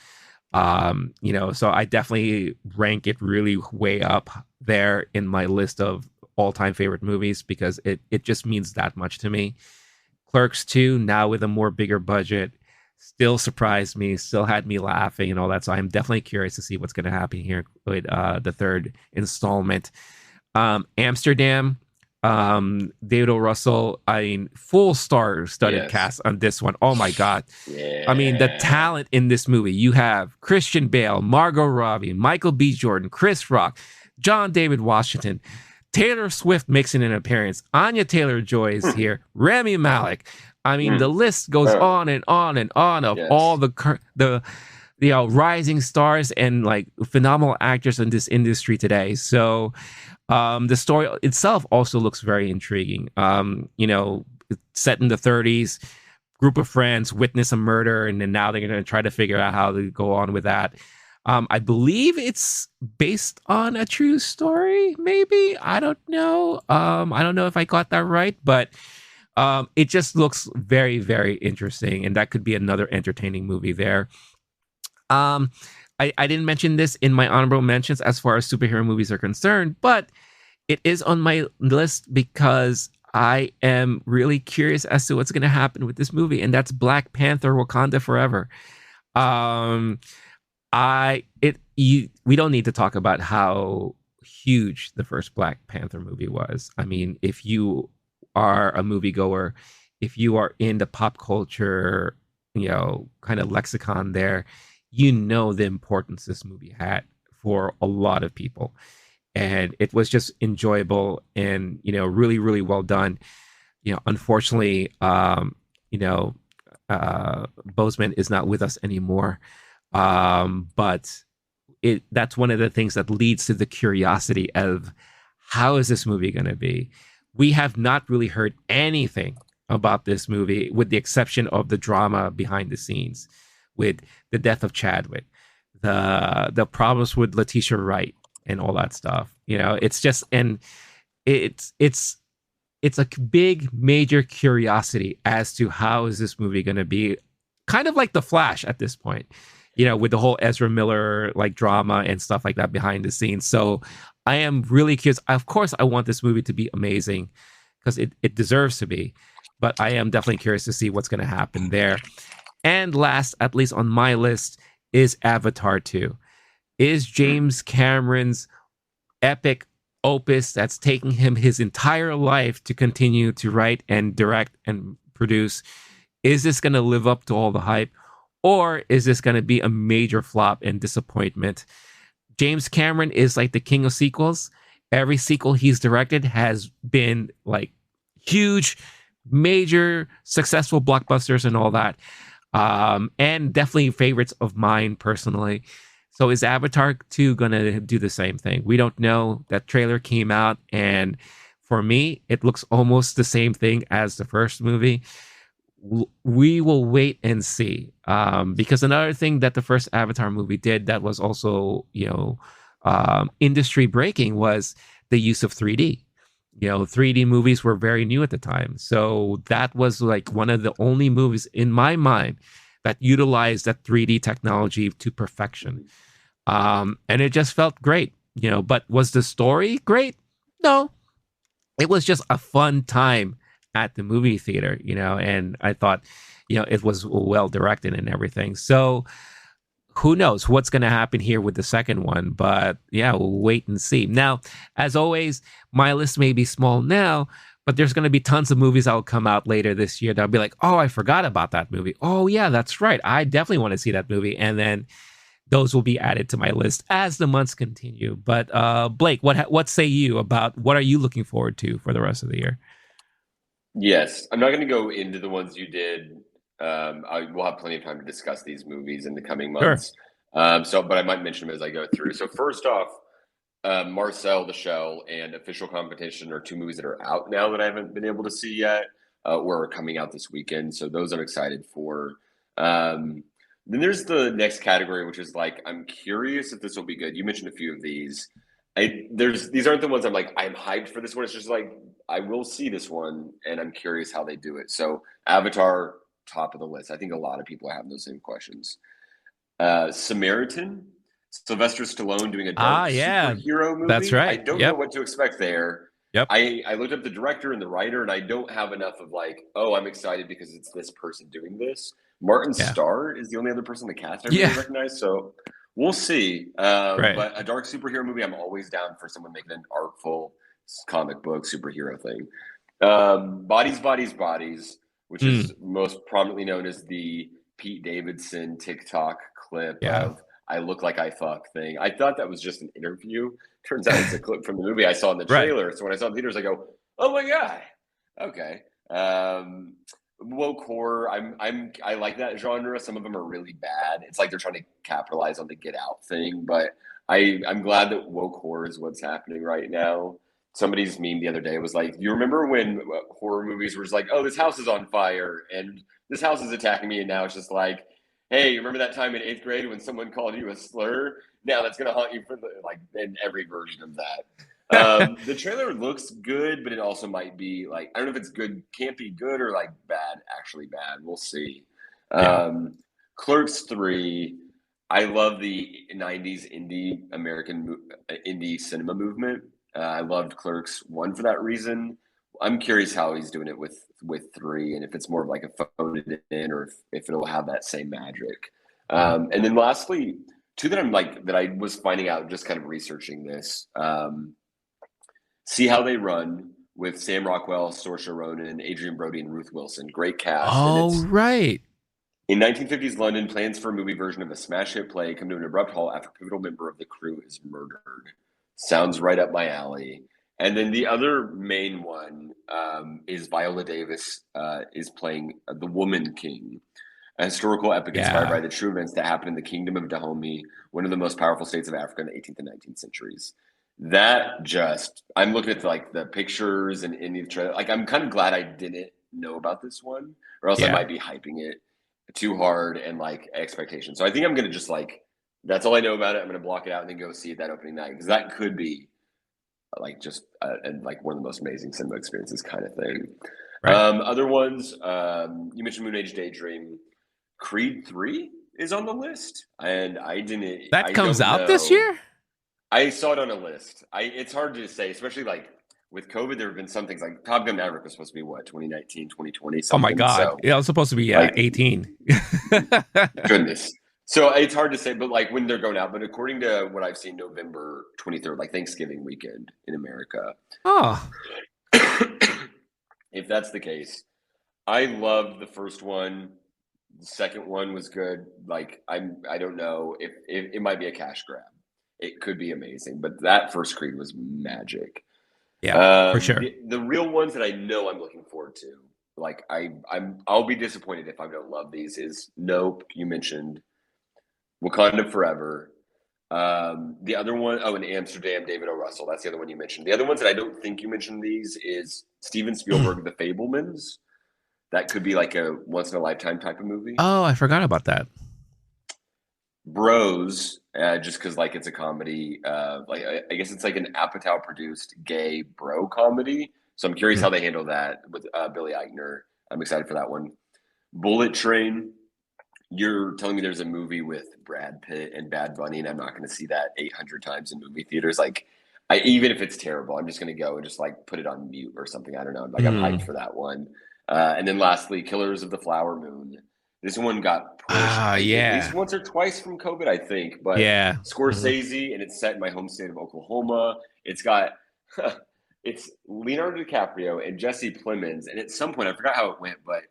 So I definitely rank it really way up there in my list of all-time favorite movies because it just means that much to me. Clerks 2, now with a more bigger budget, still surprised me, still had me laughing and all that. So I'm definitely curious to see what's going to happen here with the third installment. Amsterdam, David O. Russell, I mean, full star-studded cast on this one. Oh my God. Yeah. I mean, the talent in this movie. You have Christian Bale, Margot Robbie, Michael B. Jordan, Chris Rock, John David Washington, Taylor Swift mixing an appearance, Anya Taylor-Joy is here, Rami Malek. I mean, the list goes on and on and on of all the rising stars and like phenomenal actors in this industry today. So the story itself also looks very intriguing. Set in the 30s, group of friends witness a murder, and then now they're going to try to figure out how to go on with that. I believe it's based on a true story, maybe. I don't know. I don't know if I got that right, but it just looks very, very interesting, and that could be another entertaining movie there. I didn't mention this in my honorable mentions as far as superhero movies are concerned, but it is on my list because I am really curious as to what's going to happen with this movie, and that's Black Panther: Wakanda Forever. Um, we don't need to talk about how huge the first Black Panther movie was. I mean, if you are a moviegoer, if you are in the pop culture, kind of lexicon there, you know the importance this movie had for a lot of people. And it was just enjoyable and, really, really well done. Unfortunately, you know, Boseman is not with us anymore. But that's one of the things that leads to the curiosity of how is this movie going to be. We have not really heard anything about this movie with the exception of the drama behind the scenes with the death of Chadwick, the problems with Letitia Wright and all that stuff. It's just, and it's a big major curiosity as to how is this movie going to be, kind of like The Flash at this point, with the whole Ezra Miller like drama and stuff like that behind the scenes. So I am really curious. Of course, I want this movie to be amazing because it deserves to be, but I am definitely curious to see what's going to happen there. And last, at least on my list, is Avatar 2. Is James Cameron's epic opus that's taking him his entire life to continue to write and direct and produce, is this going to live up to all the hype, or is this going to be a major flop and disappointment? James Cameron is like the king of sequels. Every sequel he's directed has been like huge, major, successful blockbusters and all that. And definitely favorites of mine personally. So is Avatar 2 going to do the same thing? We don't know. That trailer came out, and for me, it looks almost the same thing as the first movie. We will wait and see. Because another thing that the first Avatar movie did that was also, industry breaking was the use of 3D. 3D movies were very new at the time. So that was like one of the only movies in my mind that utilized that 3D technology to perfection. And it just felt great, but was the story great? No, it was just a fun time at the movie theater, and I thought, it was well directed and everything. So who knows what's going to happen here with the second one, but yeah, we'll wait and see. Now, as always, my list may be small now, but there's going to be tons of movies that'll come out later this year that'll be like, oh, I forgot about that movie. Oh yeah, that's right. I definitely want to see that movie. And then those will be added to my list as the months continue. But Blake, what say you about what are you looking forward to for the rest of the year? Yes, I'm not going to go into the ones you did. I will have plenty of time to discuss these movies in the coming Sure. months. But I might mention them as I go through. So first off, Marcel, The Shell, and Official Competition are two movies that are out now that I haven't been able to see yet, or are coming out this weekend. So those I'm excited for. Then there's the next category, which is like, I'm curious if this will be good. You mentioned a few of these. These aren't the ones I'm hyped for this one. It's just like I will see this one, and I'm curious how they do it. So Avatar, top of the list. I think a lot of people have those same questions. Samaritan, Sylvester Stallone doing a dark Yeah, superhero that's movie. I right. don't know Yep. what to expect there. Yep. I looked up the director and the writer, and I don't have enough of like, oh, I'm excited because it's this person doing this. Martin Yeah. Starr is the only other person in the cast I really Yeah. recognize. So we'll see. Right. But a dark superhero movie, I'm always down for someone making an artful comic book superhero thing. Bodies, Bodies, Bodies, which Mm, is most prominently known as the Pete Davidson TikTok clip yeah. of I look like I fuck thing. I thought that was just an interview. Turns out it's a clip from the movie I saw in the Right. trailer. So when I saw it in theaters, I go, oh my God. Okay. Woke horror. I like that genre. Some of them are really bad. It's like they're trying to capitalize on the Get Out thing, but I'm glad that woke horror is what's happening right now. Somebody's meme the other day was like, you remember when horror movies were just like, oh, this house is on fire and this house is attacking me, and now it's just like, hey, remember that time in 8th grade when someone called you a slur? Now that's gonna haunt you for the like in every version of that. The trailer looks good, but it also might be like I don't know if it's good, can't be good, or like bad, actually bad. We'll see. Yeah. Clerks 3. I love the '90s indie cinema movement. I loved Clerks 1 for that reason. I'm curious how he's doing it with 3, and if it's more of like a phone it in, or if it'll have that same magic. And then lastly, two that I was finding out just kind of researching this. See How They Run with Sam Rockwell, Saoirse Ronan, Adrian Brody, and Ruth Wilson. Great cast, and Oh, it's right. in 1950s London, plans for a movie version of a smash hit play come to an abrupt halt after a pivotal member of the crew is murdered. Sounds right up my alley. And then the other main one is Viola Davis is playing The Woman King, a historical epic inspired by Yeah. the true events that happened in the Kingdom of Dahomey, one of the most powerful states of Africa in the 18th and 19th centuries. I'm looking at the pictures and in the trailer. Like, I'm kind of glad I didn't know about this one, or else I Yeah. might be hyping it too hard and like expectations. So I think I'm gonna just that's all I know about it. I'm gonna block it out and then go see it that opening night, because that could be like just and like one of the most amazing cinema experiences kind of thing. Right. Other ones, you mentioned Moon Age Daydream. Creed 3 is on the list, and That I comes don't out this know. year? I saw it on a list. It's hard to say, especially like with COVID. There have been some things like Top Gun Maverick was supposed to be what, 2019, 2020 Oh my something. God. So Yeah, it was supposed to be like 18. goodness. So it's hard to say, but like when they're going out. But according to what I've seen, November 23rd, like Thanksgiving weekend in America. Oh, If that's the case, I loved the first one. The second one was good. Like I don't know if it might be a cash grab. It could be amazing, but that first Creed was magic. yeah, for sure. The real ones that I know I'm looking forward to, like I'll be disappointed if I don't love these. Is Nope, you mentioned Wakanda Forever. The other one, oh, in Amsterdam, David O. Russell. That's the other one you mentioned. The other ones that I don't think you mentioned these is Steven Spielberg, The Fablemans. That could be like a once in a lifetime type of movie. Oh, I forgot about that. Bros, just because like it's a comedy. I guess it's like an Apatow produced gay bro comedy. So I'm curious how they handle that with Billy Eichner. I'm excited for that one. Bullet Train. You're telling me there's a movie with Brad Pitt and Bad Bunny, and I'm not going to see that 800 times in movie theaters. Like, even if it's terrible, I'm just going to go and just like put it on mute or something. I don't know. Like, I'm hyped Mm. for that one. And then lastly, Killers of the Flower Moon. This one got pushed Ah, at least yeah. once or twice from COVID, I think. But Yeah. Mhm. Scorsese, and it's set in my home state of Oklahoma. It's got it's Leonardo DiCaprio and Jesse Plemons. And at some point, I forgot how it went, but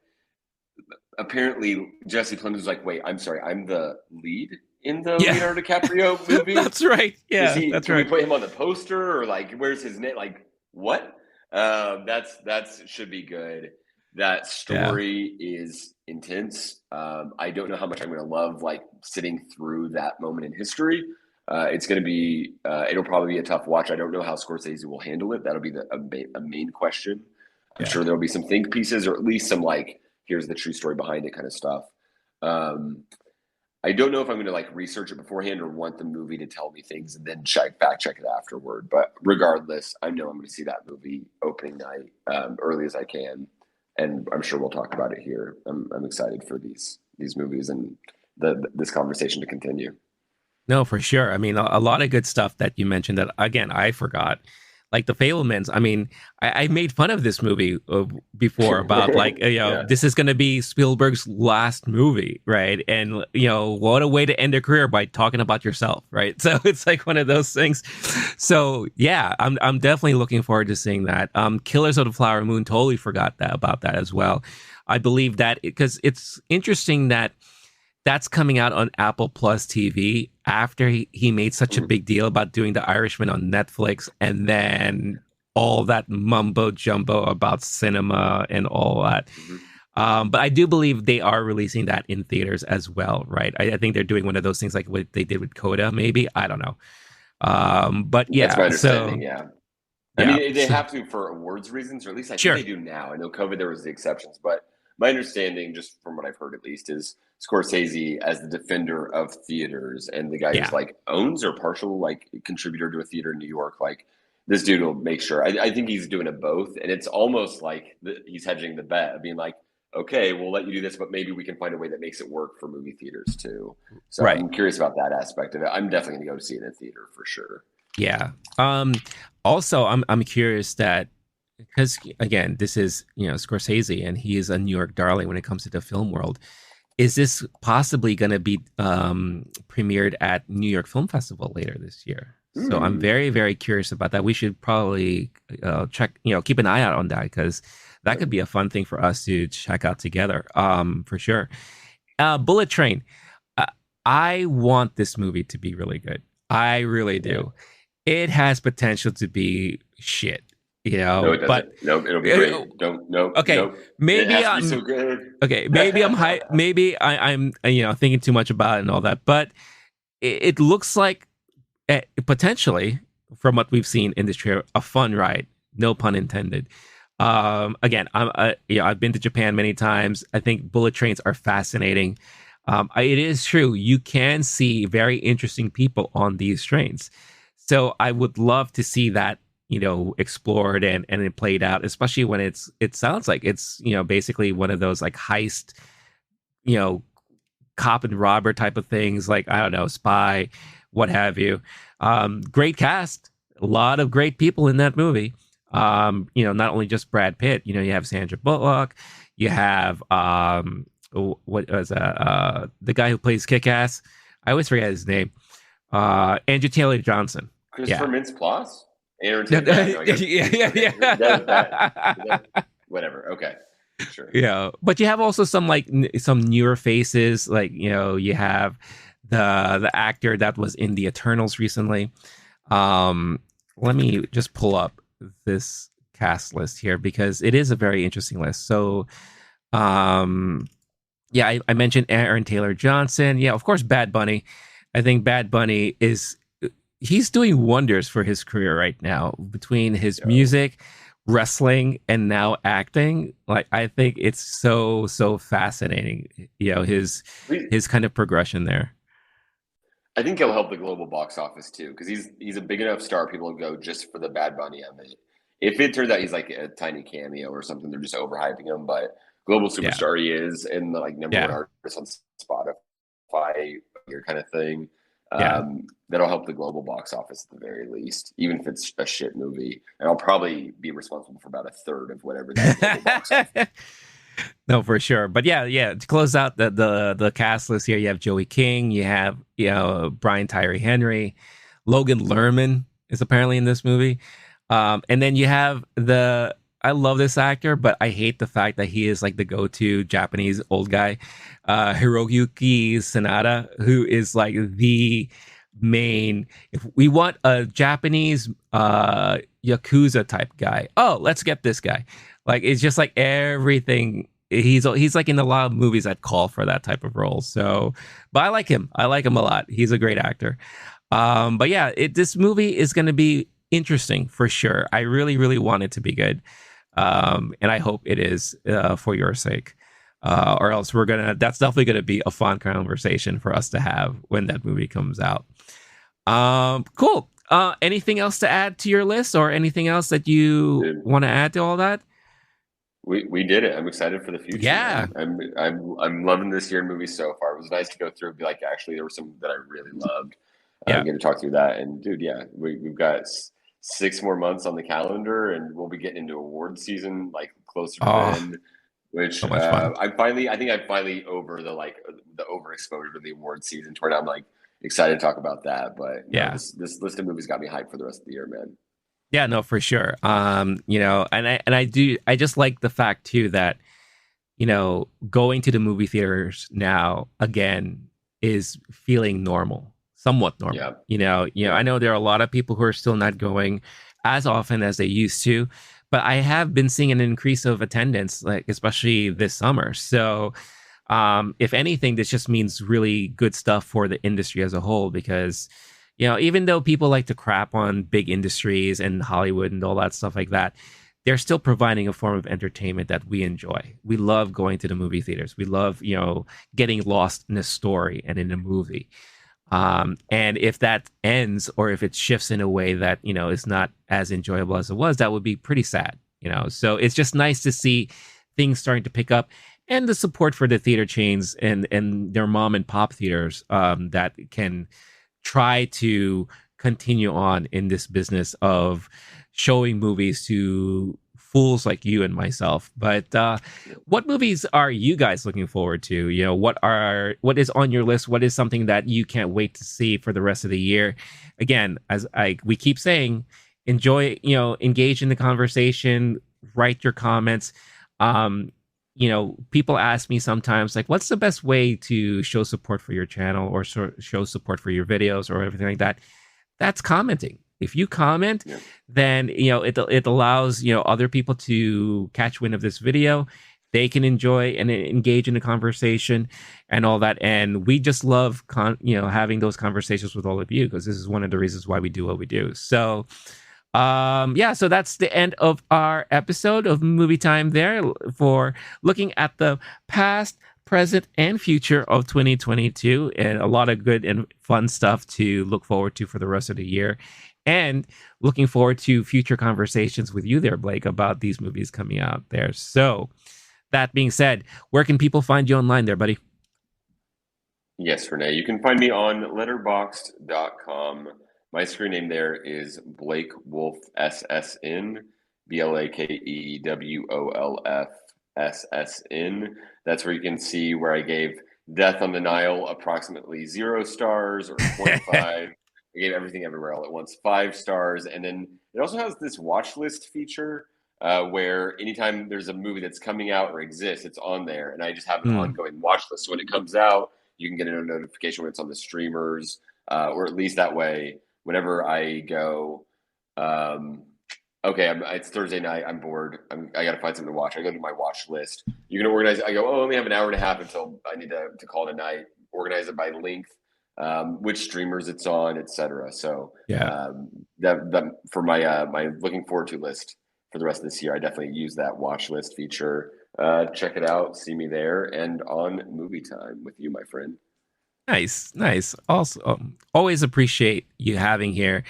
apparently Jesse Plemons was like, "Wait, I'm sorry, I'm the lead in the Yeah. Leonardo DiCaprio movie. That's right. Is Yeah, he? that's Can we right. put him on the poster, or like, where's his name? Like, what? That's should be good. That Yeah. story is intense. I don't know how much I'm going to love like sitting through that moment in history. It's going to be. It'll probably be a tough watch. I don't know how Scorsese will handle it. That'll be a main question. I'm Yeah. sure there'll be some think pieces, or at least some like, here's the true story behind it kind of stuff. Um, I don't know if I'm going to like research it beforehand or want the movie to tell me things and then fact check it afterward. But regardless, I know I'm going to see that movie opening night early as I can, and I'm sure we'll talk about it here. I'm excited for these movies and this conversation to continue. No, for sure. I mean, a lot of good stuff that you mentioned that, again, I forgot. Like the Fablemans. I mean, I made fun of this movie before about like, Yeah. this is going to be Spielberg's last movie, right? And, what a way to end a career by talking about yourself, right? So it's like one of those things. So yeah, I'm definitely looking forward to seeing that. Killers of the Flower Moon, totally forgot about that as well. I believe that because it's interesting that that's coming out on Apple Plus TV after he made such a big deal about doing The Irishman on Netflix, and then all that mumbo jumbo about cinema and all that. Mm-hmm. But I do believe they are releasing that in theaters as well, right? I think they're doing one of those things like what they did with Coda, maybe. I don't know. But That's my yeah, understanding. so Yeah. I yeah, mean, they have to for awards reasons, or at least I think sure. they do now. I know COVID, there was the exceptions, but my understanding, just from what I've heard at least, is Scorsese as the defender of theaters and the guy who's Yeah, like owns or partial like contributor to a theater in New York. Like, this dude will make sure. I think he's doing it both, and it's almost like he's hedging the bet of being like, okay, we'll let you do this, but maybe we can find a way that makes it work for movie theaters too. So Right. I'm curious about that aspect of it. I'm definitely going to go see it in a theater for sure. Yeah. Also, I'm curious that because again, this is Scorsese, and he is a New York darling when it comes to the film world. Is this possibly going to be premiered at New York Film Festival later this year? So I'm Hmm. very, very curious about that. We should probably check, keep an eye out on that because that could be a fun thing for us to check out together, for sure. Bullet Train. Uh, I want this movie to be really good. I really Yeah. do. It has potential to be shit, No, it but doesn't. Nope, it'll be uh, great. Don't. Nope. okay, Nope. It maybe has to be so I'm good. okay. Maybe I'm high. Maybe I'm thinking too much about it and all that. But it looks like potentially, from what we've seen in this trailer, a fun ride. No pun intended. Again, I've been to Japan many times. I think bullet trains are fascinating. It is true. You can see very interesting people on these trains. So I would love to see that, explored and it played out, especially when it sounds like it's, basically one of those like heist, you know, cop and robber type of things, like, I don't know, spy, what have you. Great cast, a lot of great people in that movie. Not only just Brad Pitt, you have Sandra Bullock, you have what was the guy who plays Kick Ass? I always forget his name. Andrew Taylor Johnson. Christopher Yeah. Mintz-Plasse? Aaron Yeah, Taylor? Yeah, no, I guess. yeah, Okay, that, yeah. whatever. Okay, sure. Yeah, but you have also some like some newer faces, like you have the actor that was in the Eternals recently. Um, Let me just pull up this cast list here because it is a very interesting list. So, um, yeah, I mentioned Aaron Taylor Johnson. Yeah, of course, Bad Bunny. I think Bad Bunny is he's doing wonders for his career right now between his Yo. music, wrestling, and now acting. Like I think it's so fascinating, his We, his kind of progression there. I think he'll help the global box office too, because he's a big enough star. People will go just for the Bad Bunny of it. If it turns out he's like a tiny cameo or something, they're just overhyping him. But global Yeah, superstar he is, and the like number one yeah, artist on Spotify, your kind of thing. yeah. That'll help the global box office at the very least, even if it's a shit movie. And I'll probably be responsible for about a third of whatever that global box office. No, for sure. But yeah. To close out the cast list here, you have Joey King, you have Brian Tyree Henry, Logan Lerman is apparently in this movie, and then you have I love this actor, but I hate the fact that he is like the go-to Japanese old guy, Hiroyuki Sanada, who is like the main. If we want a Japanese yakuza type guy, oh, let's get this guy. Like it's just like everything. He's like in a lot of movies that call for that type of role. So, but I like him. I like him a lot. He's a great actor. But yeah, this movie is going to be interesting for sure. I really, really want it to be good. And I hope it is for your sake. Or else that's definitely gonna be a fun conversation for us to have when that movie comes out. Cool. Anything else to add to your list, or anything else that you Dude, want to add to all that? we did it. I'm excited for the future, Yeah, man. I'm loving this year in movies so far. It was nice to go through and be like, actually, there were some that I really loved. yeah. Get to talk through that. And dude, yeah, we've got 6 more months on the calendar, and we'll be getting into award season like closer to the Oh, end. Which so much fun. I think I'm finally over the overexposure to the award season. To where I'm like excited to talk about that. But no, Yeah, this list of movies got me hyped for the rest of the year, man. yeah. No, for sure. I just like the fact too that going to the movie theaters now again is feeling normal, somewhat normal. Yeah, I yeah. know there are a lot of people who are still not going as often as they used to, but I have been seeing an increase of attendance, like especially this summer. So, if anything, this just means really good stuff for the industry as a whole because. Even though people like to crap on big industries and Hollywood and all that stuff like that, they're still providing a form of entertainment that we enjoy. We love going to the movie theaters. We love, getting lost in a story and in a movie. And if that ends or if it shifts in a way that, is not as enjoyable as it was, that would be pretty sad. So it's just nice to see things starting to pick up. and the support for the theater chains and their mom and pop theaters that can try to continue on in this business of showing movies to fools like you and myself. But what movies are you guys looking forward to? What is on your list? What is something that you can't wait to see for the rest of the year? Again, as we keep saying, enjoy, engage in the conversation, write your comments. People ask me sometimes, like, what's the best way to show support for your channel or show support for your videos or everything like that? That's commenting. If you comment, then it allows other people to catch wind of this video. They can enjoy and engage in the conversation and all that. And we just love having those conversations with all of you, because this is one of the reasons why we do what we do. So so that's the end of our episode of Movie Time there, for looking at the past, present, and future of 2022, and a lot of good and fun stuff to look forward to for the rest of the year. And looking forward to future conversations with you there, Blake, about these movies coming out there. So that being said, where can people find you online there, buddy? Yes, Rene. You can find me on letterboxd.com. My screen name there is Blake Wolf SSN, BLAKEWOLF SSN. That's where you can see where I gave Death on the Nile approximately 0 stars or 0.5. I gave Everything Everywhere All at Once 5 stars. And then it also has this watch list feature where anytime there's a movie that's coming out or exists, it's on there. And I just have an ongoing watch list. So when it comes out, you can get a notification when it's on the streamers, or at least that way, whenever I go, it's Thursday night, I'm bored, I got to find something to watch. I go to my watch list. You can organize, I go, I only have an hour and a half until I need to call it a night. Organize it by length, which streamers it's on, etc. So that for my looking forward to list for the rest of this year, I definitely use that watch list feature. Check it out, see me there, and on Movie Time with you, my friend. Nice. Also, always appreciate you having here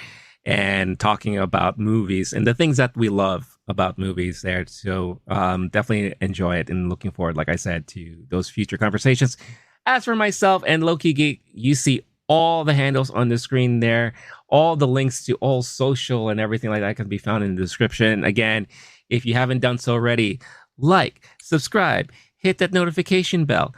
and talking about movies and the things that we love about movies there. So definitely enjoy it, and looking forward, like I said, to those future conversations. As for myself and Lowkey Geek, you see all the handles on the screen there. All the links to all social and everything like that can be found in the description. Again, if you haven't done so already, like, subscribe, hit that notification bell,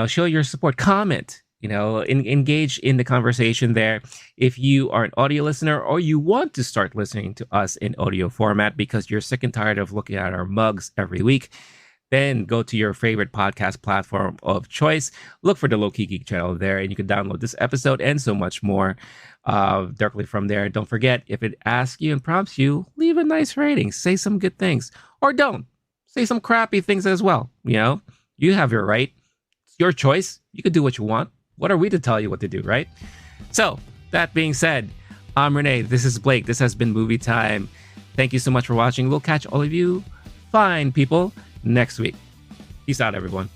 show your support, comment, engage in the conversation there. If you are an audio listener or you want to start listening to us in audio format because you're sick and tired of looking at our mugs every week, then go to your favorite podcast platform of choice. Look for the LOWKEY GEEK channel there, and you can download this episode and so much more directly from there. Don't forget, if it asks you and prompts you, leave a nice rating. Say some good things, or don't. Say some crappy things as well. You have your right. It's your choice. You can do what you want. What are we to tell you what to do, right? So, that being said, I'm Rene. This is Blake. This has been Movie Time. Thank you so much for watching. We'll catch all of you fine people next week. Peace out, everyone.